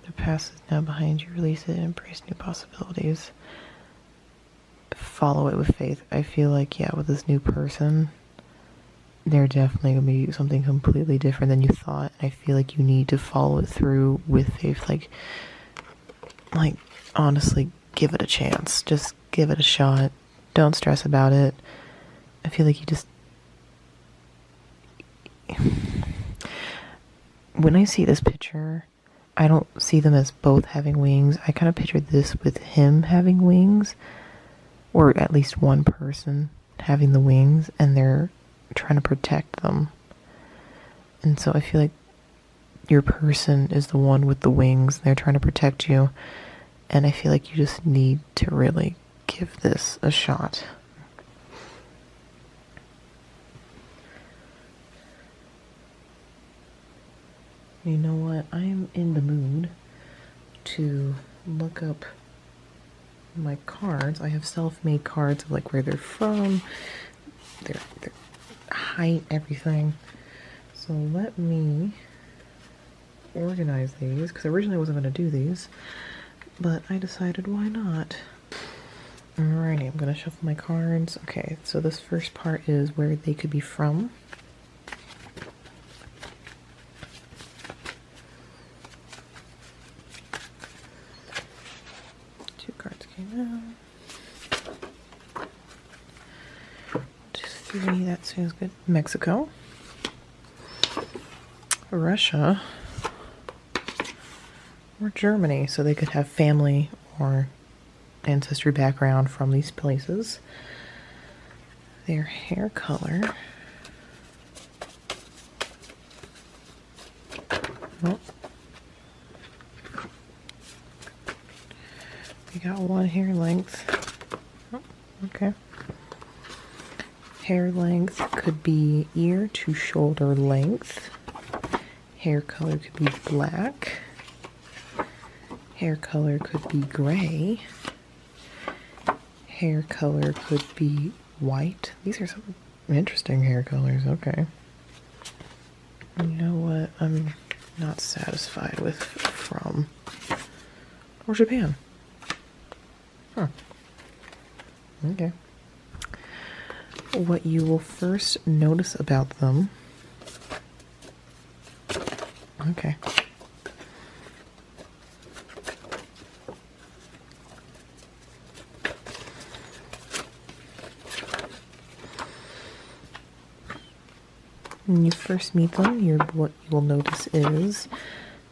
The past is now behind you. Release it and embrace new possibilities. Follow it with faith. I feel like, yeah, with this new person, they're definitely going to be something completely different than you thought. I feel like you need to follow it through with faith. Like, honestly, give it a chance. Just give it a shot. Don't stress about it. I feel like you just... When I see this picture, I don't see them as both having wings. I kind of pictured this with him having wings, or at least one person having the wings, and they're trying to protect them. And so I feel like your person is the one with the wings. They're trying to protect you. And I feel like you just need to really give this a shot. You know what? I'm in the mood to look up my cards. I have self-made cards of like where they're from, their height, everything. So let me organize these, because originally I wasn't going to do these, but I decided why not. Alrighty, I'm going to shuffle my cards. Okay, so this first part is where they could be from. That sounds good. Mexico, Russia, or Germany. So they could have family or ancestry background from these places. Their hair color. Oh. We got one hair length. Oh, okay. Hair length could be ear to shoulder length. Hair color could be black. Hair color could be gray. Hair color could be white. These are some Interesting hair colors, okay. You know what I'm not satisfied with from? Or Japan. Huh. Okay. What you will first notice about them. Okay. When you first meet them, what you will notice is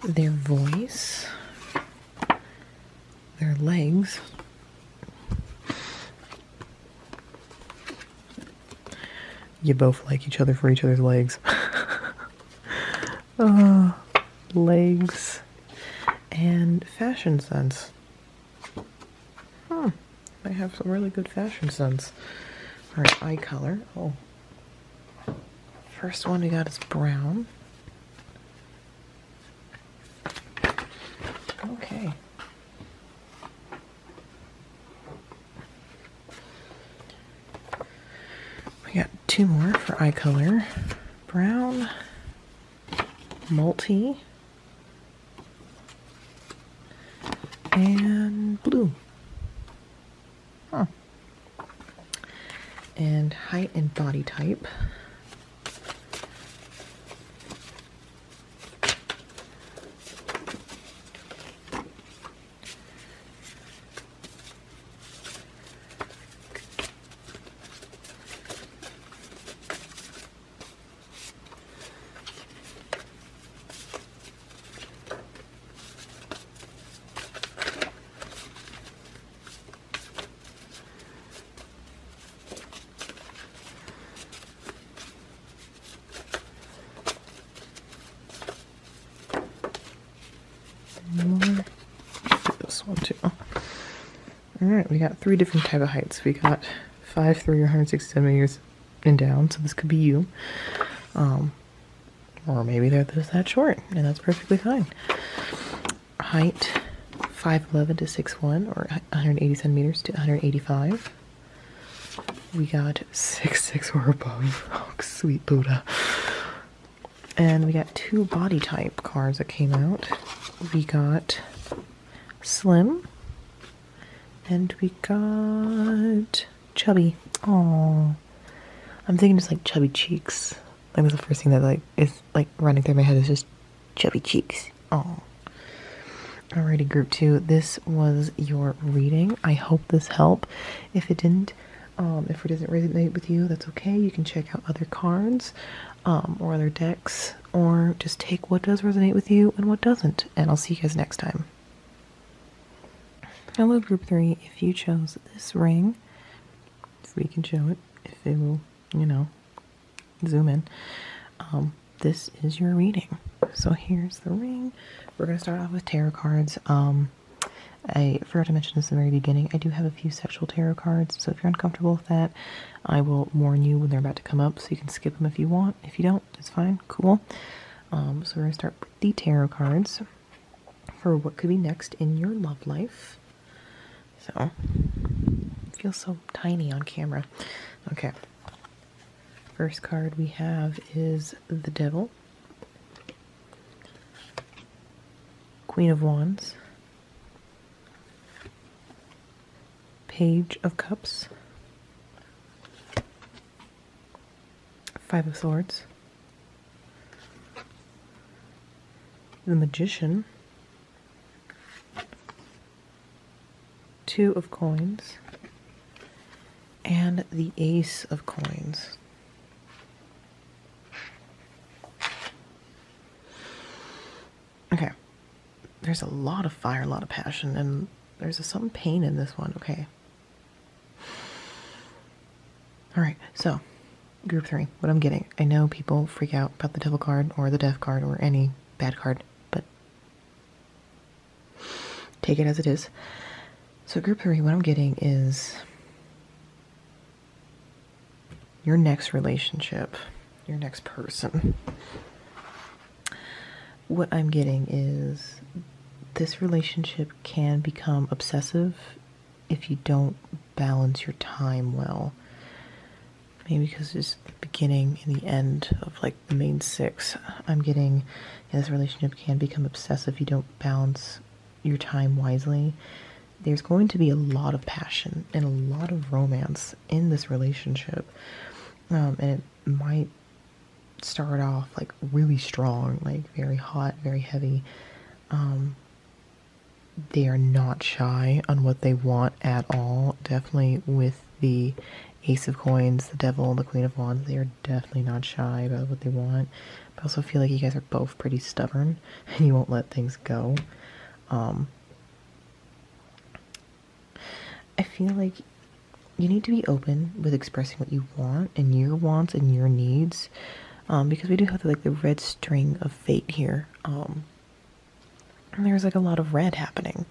their voice, their legs, you both like each other for each other's legs. Legs and fashion sense. They have some really good fashion sense. Alright, eye color. Oh. First one we got is brown. Okay. We got two more for eye color. Brown, multi, and blue. Huh. And height and body type. This one too. Alright, we got three different type of heights. We got 5'3" or 160 centimeters and down, so this could be you. Or maybe they're just that short, and that's perfectly fine. Height 5'11" to 6'1", or 180 centimeters to 185. We got 6'6" or above. Oh, sweet Buddha. And we got two body type cards that came out. We got slim, and we got chubby. Oh, I'm thinking just like chubby cheeks. Like that's the first thing that like is like running through my head is just chubby cheeks. Oh. Alrighty, group 2. This was your reading. I hope this helped. If it didn't, if it doesn't resonate with you, that's okay. You can check out other cards, or other decks, or just take what does resonate with you and what doesn't. And I'll see you guys next time. Hello, group 3. If you chose this ring, if we can show it, if it will, zoom in, this is your reading. So here's the ring. We're going to start off with tarot cards. I forgot to mention this at the very beginning. I do have a few sexual tarot cards, so if you're uncomfortable with that, I will warn you when they're about to come up, so you can skip them if you want. If you don't, it's fine. Cool. So we're going to start with the tarot cards for what could be next in your love life. So, it feels so tiny on camera. Okay. First card we have is the Devil, Queen of Wands, Page of Cups, Five of Swords, the Magician, Two of Coins, and the Ace of Coins. Okay. There's a lot of fire, a lot of passion, and there's some pain in this one. Okay. Alright, so, group 3, what I'm getting. I know people freak out about the Devil card, or the Death card, or any bad card, but take it as it is. So group 3, what I'm getting is your next relationship, your next person. What I'm getting is this relationship can become obsessive if you don't balance your time well. maybe because it's the beginning and the end of like the main six, I'm getting this relationship can become obsessive if you don't balance your time wisely. There's going to be a lot of passion and a lot of romance in this relationship. And it might start off like really strong, like very hot, very heavy. They are not shy on what they want at all. Definitely with the Ace of Coins, the Devil, and the Queen of Wands, they are definitely not shy about what they want. But I also feel like you guys are both pretty stubborn and you won't let things go. I feel like you need to be open with expressing what you want and your wants and your needs, because we do have like the red string of fate here. And there's like a lot of red happening.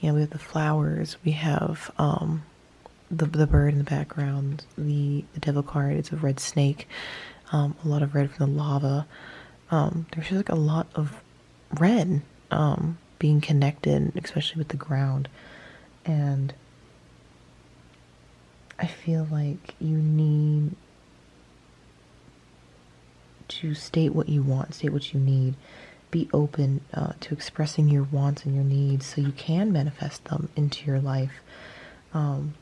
You know, we have the flowers, we have the bird in the background, the devil card, it's a red snake, a lot of red from the lava. There's just like a lot of red being connected, especially with the ground. And I feel like you need to state what you want, state what you need. Be open to expressing your wants and your needs so you can manifest them into your life. I'm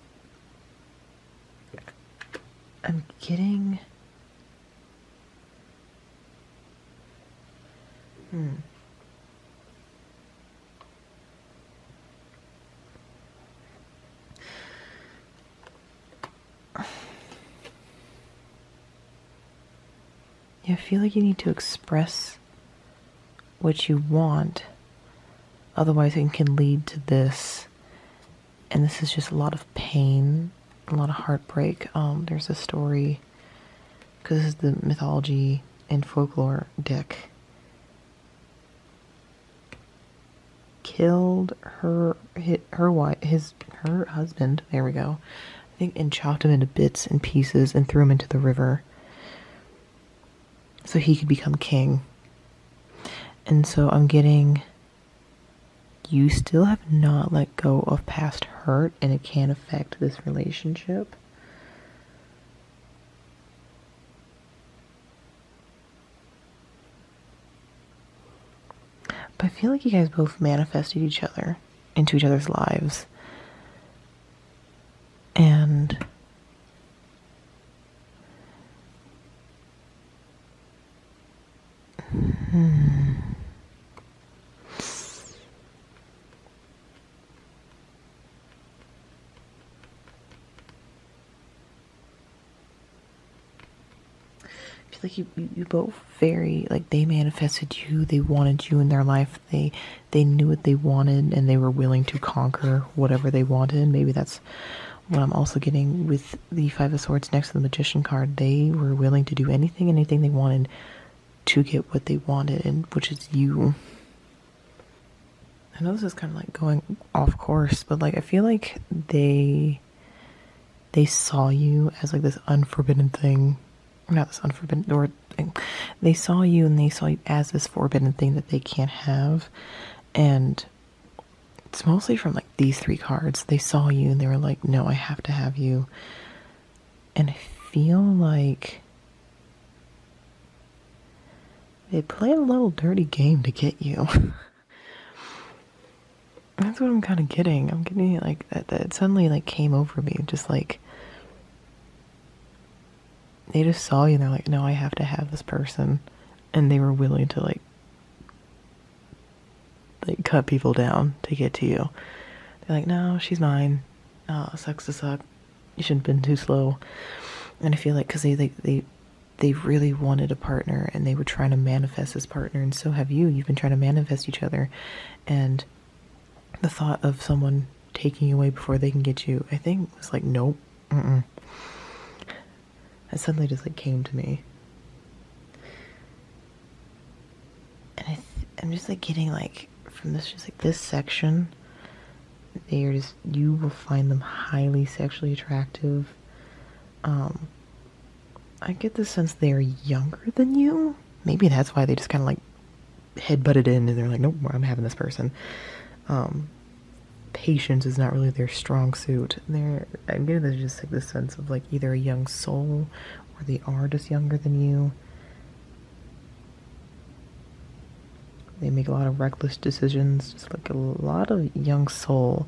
getting... Yeah, I feel like you need to express what you want, otherwise it can lead to this, and this is just a lot of pain, a lot of heartbreak. There's a story, because this is the mythology and folklore deck. Killed her husband, there we go, I think, and chopped him into bits and pieces and threw him into the river so he could become king. And so I'm getting, you still have not let go of past hurt, and it can affect this relationship. But I feel like you guys both manifested each other into each other's lives. And I feel like you both very, like, they manifested you, they wanted you in their life, they knew what they wanted, and they were willing to conquer whatever they wanted. Maybe that's what I'm also getting with the Five of Swords next to the Magician card. They were willing to do anything they wanted to get what they wanted, and which is you. I know this is kind of like going off course, but like I feel like they saw you as like this unforbidden thing. Not this unforbidden or thing. They saw you, and they saw you as this forbidden thing that they can't have. And it's mostly from like these three cards. They saw you and they were like, no, I have to have you. And I feel like they played a little dirty game to get you. That's what I'm kind of getting. I'm getting like that it suddenly like came over me. Just like, they just saw you and they're like, no, I have to have this person. And they were willing to like cut people down to get to you. They're like, no, she's mine. Oh, sucks to suck. You shouldn't have been too slow. And I feel like because they really wanted a partner, and they were trying to manifest this partner, and so have you. You've been trying to manifest each other, and the thought of someone taking you away before they can get you, I think, was like, nope, That suddenly just like came to me, and I'm just like getting like from this, just like this section, they are just, you will find them highly sexually attractive. I get the sense they're younger than you. Maybe that's why they just kind of like head butted in and they're like, nope, I'm having this person. patience is not really their strong suit. I'm getting this just like this sense of like either a young soul or they are just younger than you. They make a lot of reckless decisions, just like a lot of young soul.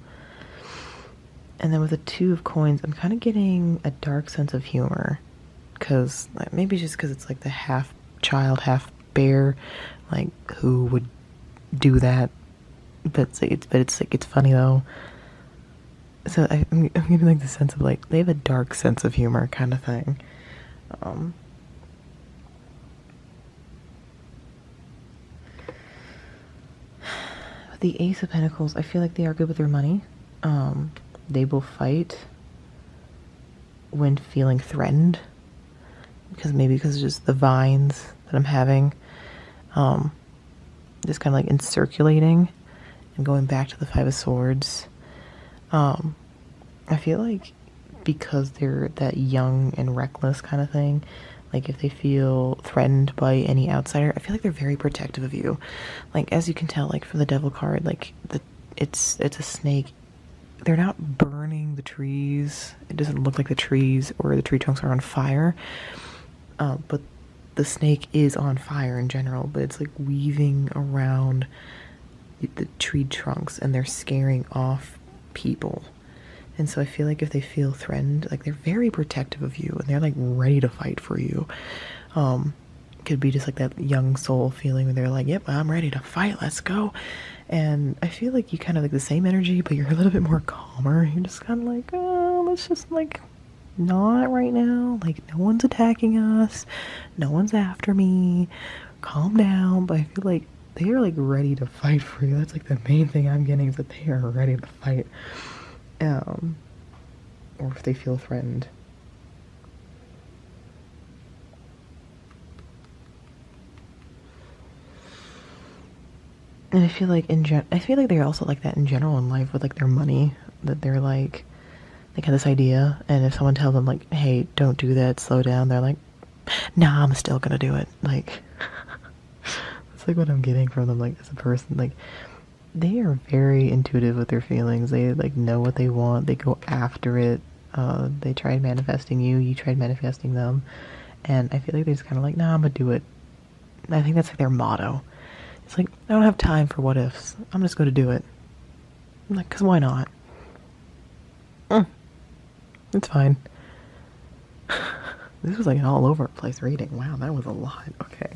And then with the Two of Coins, I'm kind of getting a dark sense of humor. Because maybe just because it's like the half child, half bear, like who would do that? But it's funny though. So I'm getting like the sense of like they have a dark sense of humor kind of thing. The Ace of Pentacles, I feel like they are good with their money. They will fight when feeling threatened. Because just the vines that I'm having, just kind of like in circulating and going back to the Five of Swords. I feel like because they're that young and reckless kind of thing, like if they feel threatened by any outsider, I feel like they're very protective of you. Like as you can tell, like from the Devil card, like it's a snake. They're not burning the trees. It doesn't look like the trees or the tree trunks are on fire. But the snake is on fire in general, but it's like weaving around the tree trunks and they're scaring off people. And so I feel like if they feel threatened, like they're very protective of you and they're like ready to fight for you. Could be just like that young soul feeling where they're like, yep, I'm ready to fight, let's go. And I feel like you kind of like the same energy, but you're a little bit more calmer. You're just kind of like, oh, let's just like not right now. Like no one's attacking us, no one's after me. Calm down. But I feel like they are like ready to fight for you. That's like the main thing I'm getting is that they are ready to fight. Or if they feel threatened. And I feel like they're also like that in general in life with like their money, that they're like they got this idea, and if someone tells them like, hey, don't do that, slow down, they're like, nah, I'm still gonna do it. Like that's like what I'm getting from them, like as a person. Like they are very intuitive with their feelings. They like know what they want, they go after it. They tried manifesting you, you tried manifesting them, and I feel like they're just kind of like, nah, I'm gonna do it. And I think that's like their motto. It's like, I don't have time for what ifs. I'm just going to do it. I'm like, because why not? It's fine. This was like an all over the place reading. Wow, that was a lot. Okay.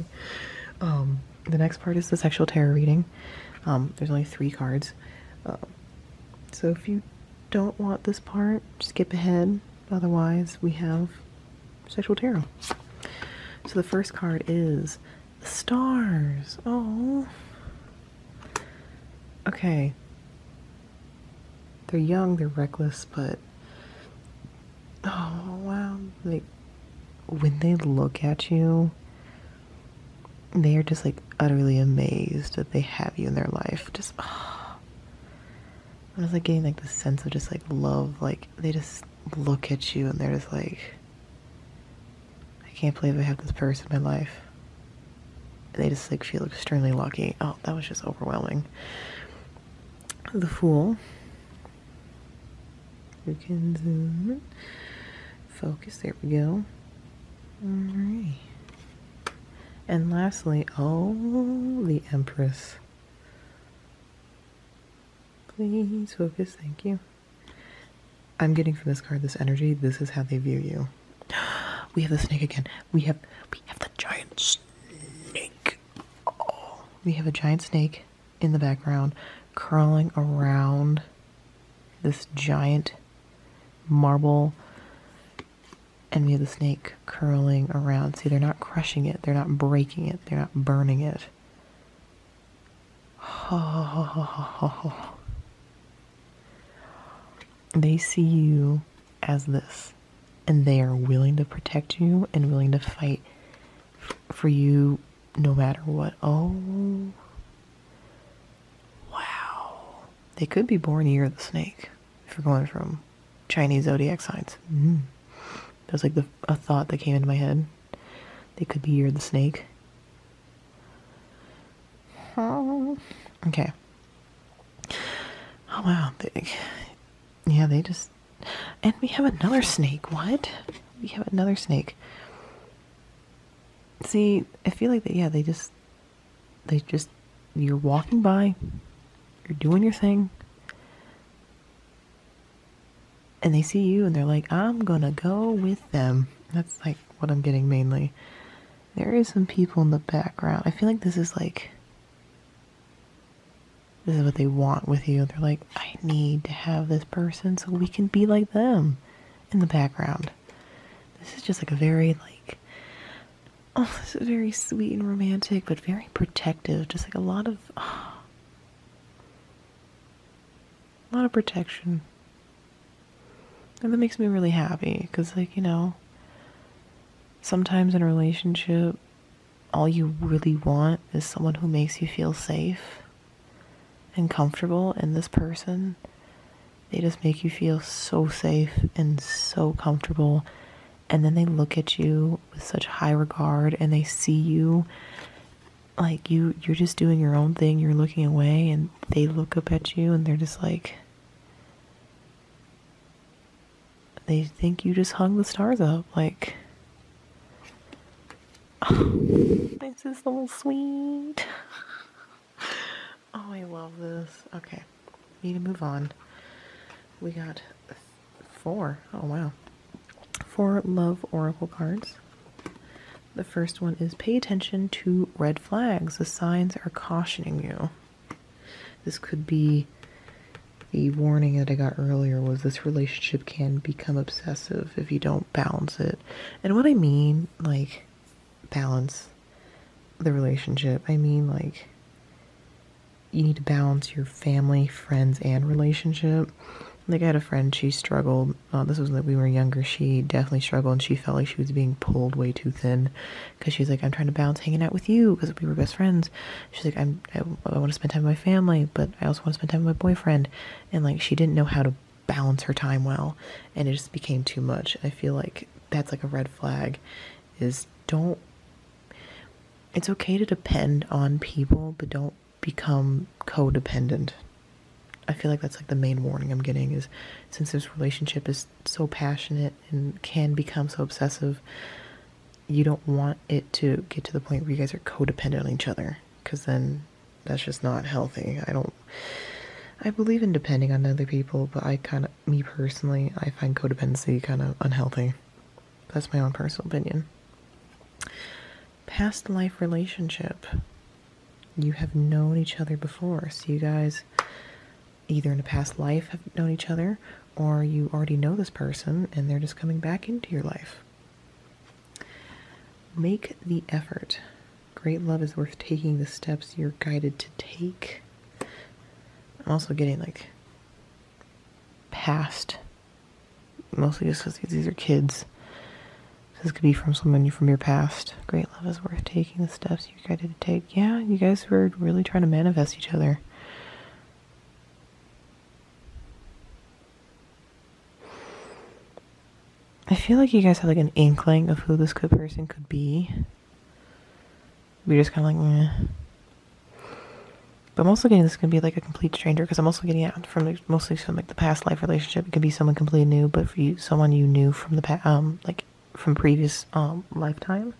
The next part is the sexual tarot reading. There's only 3 cards. So if you don't want this part, skip ahead. Otherwise, we have sexual tarot. So the first card is the stars. Oh. Okay. They're young, they're reckless, but oh wow. Like when they look at you, they are just like utterly amazed that they have you in their life. Just I was like getting like this sense of just like love. Like they just look at you and they're just like, I can't believe I have this person in my life. They just like feel extremely lucky. Oh, that was just overwhelming. The Fool. We can zoom in. Focus. There we go. Alright. And lastly, oh, the Empress. Please focus. Thank you. I'm getting from this card this energy. This is how they view you. We have the snake again. We have the giant snake. Oh, we have a giant snake in the background curling around this giant marble, and we have the snake curling around. See, they're not crushing it, they're not breaking it, they're not burning it. They see you as this, and they are willing to protect you and willing to fight for you no matter what. Oh, wow. They could be born year of the snake if we're going from Chinese zodiac signs. That was like a thought that came into my head. They could be year of the snake. Okay. Oh wow, yeah, they just, and we have another snake. What? We have another snake. See, I feel like that. Yeah, they just, you're walking by, you're doing your thing, and they see you, and they're like, I'm gonna go with them. That's like what I'm getting mainly. There is some people in the background. I feel like this is what they want with you. They're like, I need to have this person so we can be like them in the background. This is just like a very like, oh, this is very sweet and romantic, but very protective. Just like a lot of protection. And that makes me really happy because, like, sometimes in a relationship, all you really want is someone who makes you feel safe and comfortable. And this person, they just make you feel so safe and so comfortable. And then they look at you with such high regard and they see you like you're just doing your own thing. You're looking away and they look up at you and they're just like, they think you just hung the stars up. Like, oh, this is so sweet. Oh, I love this. Okay, we need to move on. We got 4. Oh, wow. 4 love oracle cards. The first one is pay attention to red flags. The signs are cautioning you. This could be the warning that I got earlier was this relationship can become obsessive if you don't balance it. And what I mean, like, balance the relationship, I mean, like, you need to balance your family, friends, and relationship. Like, I had a friend, she struggled. This was when we were younger. She definitely struggled, and she felt like she was being pulled way too thin. Because she's like, I'm trying to balance hanging out with you, because we were best friends. She's like, I want to spend time with my family, but I also want to spend time with my boyfriend. And, like, she didn't know how to balance her time well. And it just became too much. I feel like that's, like, a red flag. Is don't... It's okay to depend on people, but don't become codependent. I feel like that's like the main warning I'm getting is since this relationship is so passionate and can become so obsessive, you don't want it to get to the point where you guys are codependent on each other because then that's just not healthy. I believe in depending on other people, but me personally, I find codependency kind of unhealthy. That's my own personal opinion. Past life relationship. You have known each other before, so you guys either in a past life have known each other or you already know this person and they're just coming back into your life. Make the effort. Great love is worth taking the steps you're guided to take. I'm also getting like past, mostly just because these are kids. This could be from someone from your past. Great love is worth taking the steps you're guided to take. Yeah, you guys were really trying to manifest each other. I feel like you guys have like an inkling of who this person could be. We're just kind of like, meh. But I'm also getting this could be like a complete stranger because I'm also getting it from mostly from like the past life relationship. It could be someone completely new, but for you, someone you knew from the past, like from previous lifetime.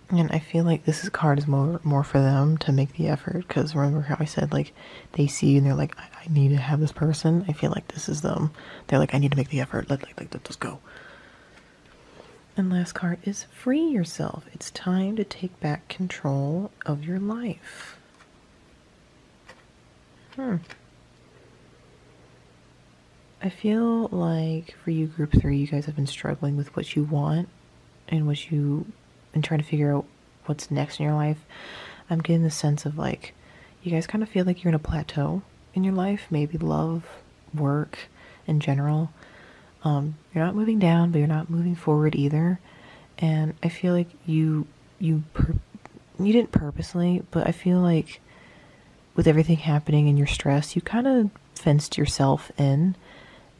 And I feel like this card is more for them to make the effort because remember how I said like they see you and they're like I need to have this person. I feel like this is them. They're like I need to make the effort. Let's just go. And last card is free yourself. It's time to take back control of your life. I feel like for you group 3, you guys have been struggling with what you want and trying to figure out what's next in your life. I'm getting the sense of like you guys kind of feel like you're in a plateau in your life, maybe love, work in general. You're not moving down, but you're not moving forward either. And I feel like you didn't purposely, but I feel like with everything happening and your stress, you kind of fenced yourself in.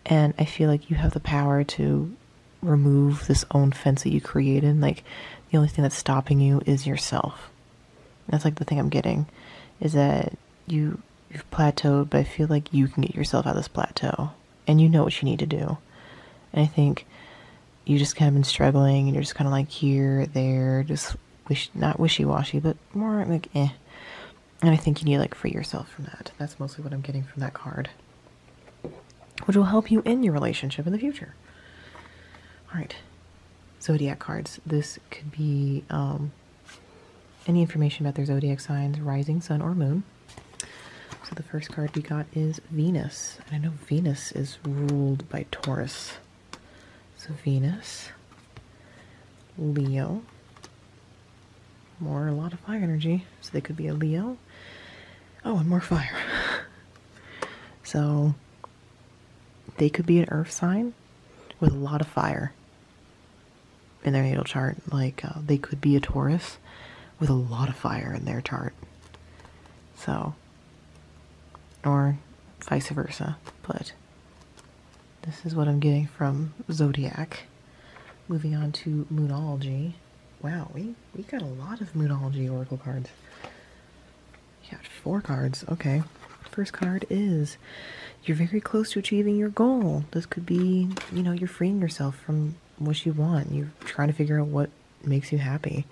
And I feel like you have the power to remove this own fence that you created. Like the only thing that's stopping you is yourself. That's like the thing I'm getting is that you've plateaued, but I feel like you can get yourself out of this plateau, and you know what you need to do. And I think you just kind of been struggling, and you're just kind of like here, there, just not wishy-washy, but more like eh. And I think you need to like free yourself from that. That's mostly what I'm getting from that card, which will help you in your relationship in the future. All right, zodiac cards. This could be any information about their zodiac signs, rising, sun, or moon. So the first card we got is Venus. And I know Venus is ruled by Taurus. So Venus, Leo, a lot of fire energy. So they could be a Leo. Oh, and more fire. So they could be an earth sign with a lot of fire in their natal chart. Like they could be a Taurus with a lot of fire in their chart. So, or vice versa. But this is what I'm getting from Zodiac. Moving on to Moonology. Wow, we got a lot of Moonology Oracle cards. You got 4 cards. Okay. First card is you're very close to achieving your goal. This could be, you're freeing yourself from what you want. You're trying to figure out what makes you happy.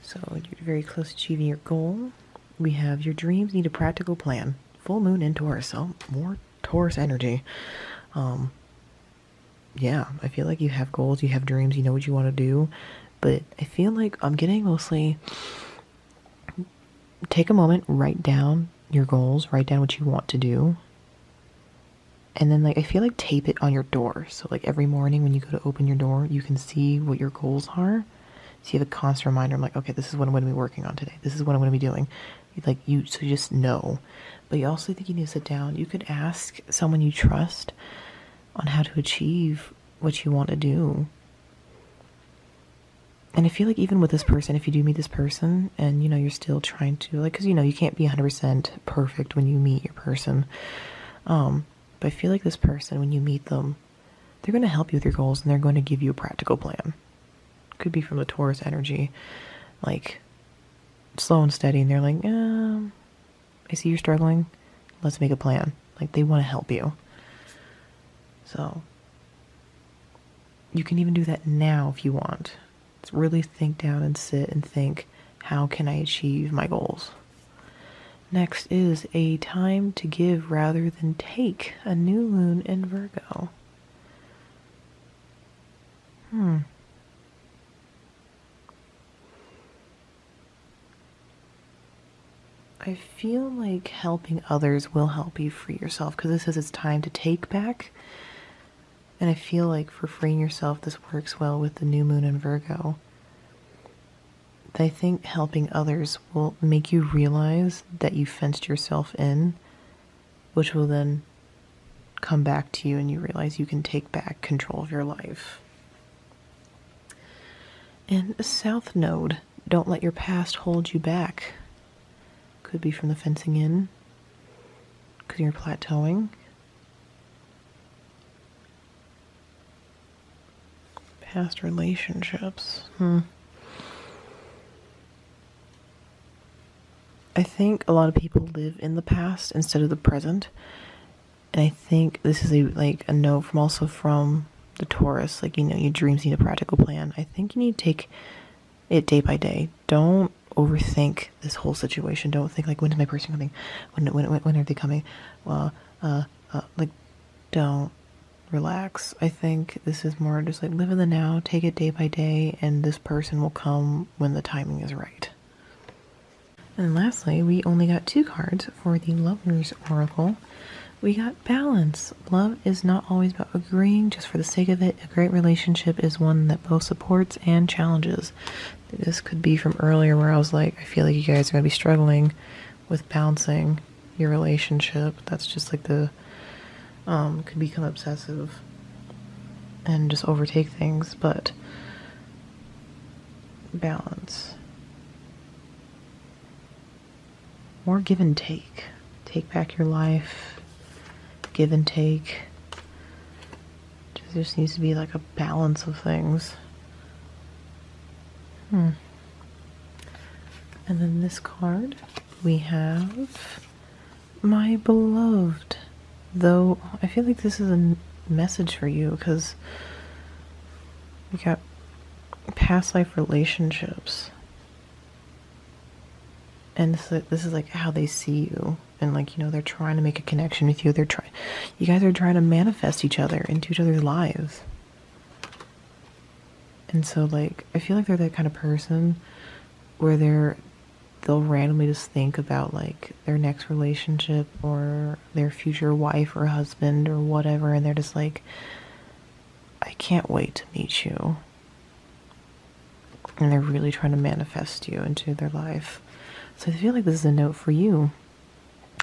So you're very close to achieving your goal. We have your dreams need a practical plan. Full moon in Taurus, so more Taurus energy. Yeah, I feel like you have goals, you have dreams, you know what you want to do, but I feel like I'm getting mostly take a moment, write down your goals, write down what you want to do, and then I feel like tape it on your door. So like every morning when you go to open your door, you can see what your goals are. So you have a constant reminder. I'm like, okay, this is what I'm going to be working on today. This is what I'm going to be doing. So you just know. But you also think you need to sit down. You could ask someone you trust on how to achieve what you want to do. And I feel like even with this person, if you do meet this person and, you're still trying to, because, you can't be 100% perfect when you meet your person. But I feel like this person, when you meet them, they're going to help you with your goals and they're going to give you a practical plan. Could be from the Taurus energy, like slow and steady, and they're like, I see you're struggling, let's make a plan. Like they want to help you. So you can even do that now if you want. It's really think down and sit and think, how can I achieve my goals? Next is a time to give rather than take, a new moon in Virgo. I feel like helping others will help you free yourself, because this says it's time to take back. And I feel like for freeing yourself, this works well with the new moon in Virgo. I think helping others will make you realize that you fenced yourself in, which will then come back to you and you realize you can take back control of your life. And a South Node, don't let your past hold you back. Could be from the fencing in, because you're plateauing. Past relationships. I think a lot of people live in the past instead of the present. And I think this is a note from the Taurus. Your dreams need a practical plan. I think you need to take it day by day. Don't overthink this whole situation. Don't think when is my person coming? When are they coming? Well, don't. Relax. I think this is more just live in the now, take it day by day, and this person will come when the timing is right. And lastly, we only got 2 cards for the Lover's Oracle. We got balance. Love is not always about agreeing just for the sake of it. A great relationship is one that both supports and challenges. This could be from earlier where I was like, I feel like you guys are going to be struggling with balancing your relationship. That's just could become obsessive and just overtake things, but balance. More give and take. Take back your life. Give and take. There just needs to be a balance of things. And And then this card, we have my beloved. Though I feel like this is a message for you because we got past life relationships. And this is like how they see you. And like, you know, they're trying to make a connection with you. You guys are trying to manifest each other into each other's lives. And so like, I feel like they're that kind of person where they'll randomly just think about like their next relationship or their future wife or husband or whatever. And they're just like, I can't wait to meet you. And they're really trying to manifest you into their life. So I feel like this is a note for you.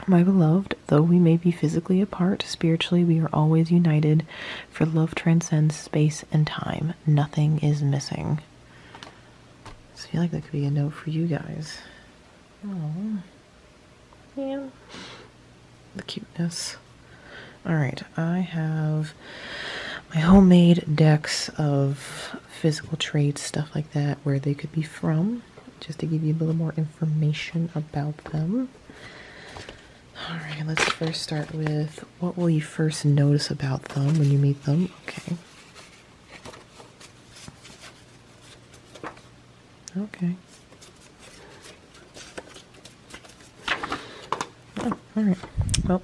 My beloved, though we may be physically apart, spiritually we are always united, for love transcends space and time. Nothing is missing. So I feel like that could be a note for you guys. Oh, yeah. The cuteness. Alright, I have my homemade decks of physical traits, stuff like that, where they could be from, just to give you a little more information about them. Alright, let's first start with what will you first notice about them when you meet them? Okay. Okay. Oh, alright. Well,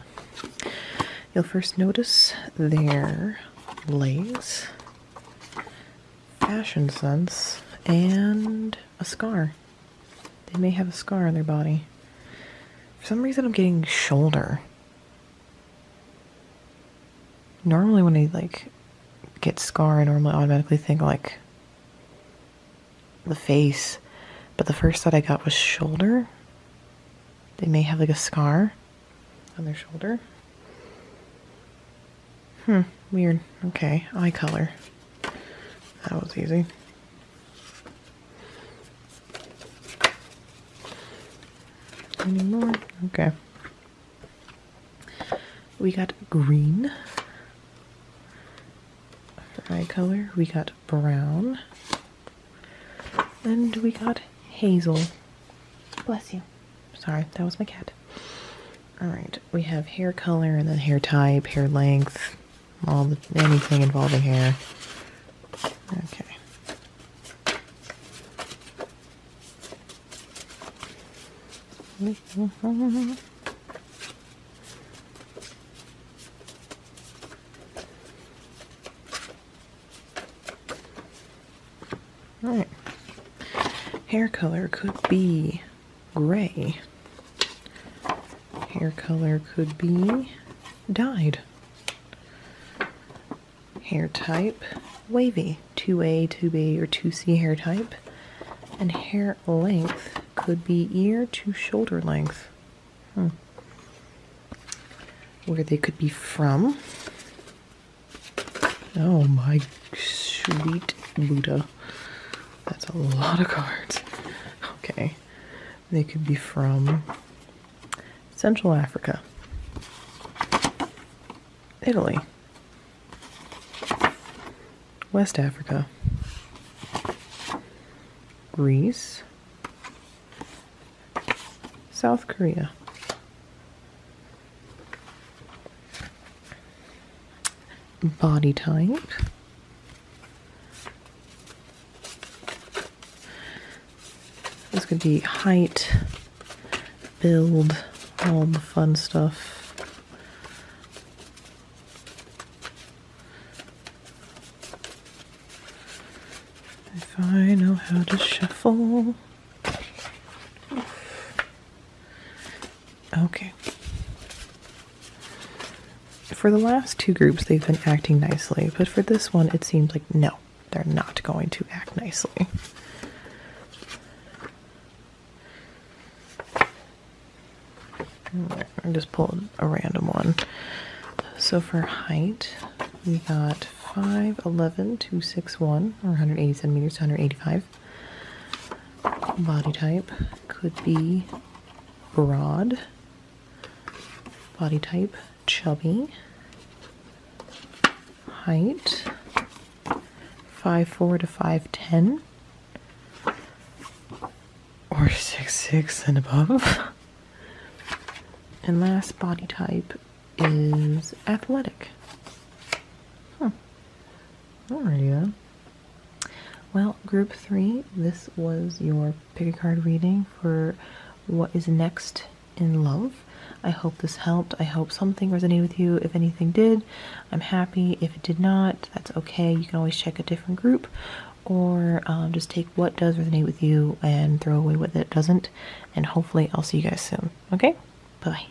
you'll first notice their legs, fashion sense, and a scar. They may have a scar on their body. For some reason, I'm getting shoulder. Normally, when I like get scar, I normally automatically think like the face, but the first thought I got was shoulder. They may have like a scar on their shoulder. Weird. Okay, eye color. That was easy. Any more? Okay. We got green. For eye color, we got brown. And we got hazel. Bless you. Sorry, that was my cat. Alright, we have hair color and then hair type, hair length, anything involving hair. Okay. Alright. Hair color could be gray. Hair color could be dyed. Hair type, wavy. 2A, 2B, or 2C hair type. And hair length could be ear to shoulder length. Where they could be from. Oh my sweet Buddha. That's a lot of cards. Okay. They could be from Central Africa, Italy, West Africa, Greece, South Korea, body type, this could be height, build, all the fun stuff. If I know how to shuffle. Okay. For the last two groups, they've been acting nicely, but for this one, it seems like no, they're not going to act nicely. I just pulled a random one. So for height, we got 5'11", 261, or 180 centimeters to 185. Body type could be broad. Body type, chubby. Height, 5'4" to 5'10", or 6'1" 6 and above. And last body type is athletic. Alrighty then. Well, group 3, this was your pick a card reading for what is next in love. I hope this helped. I hope something resonated with you. If anything did, I'm happy. If it did not, that's okay. You can always check a different group, or just take what does resonate with you and throw away what that doesn't. And hopefully I'll see you guys soon. Okay? Bye.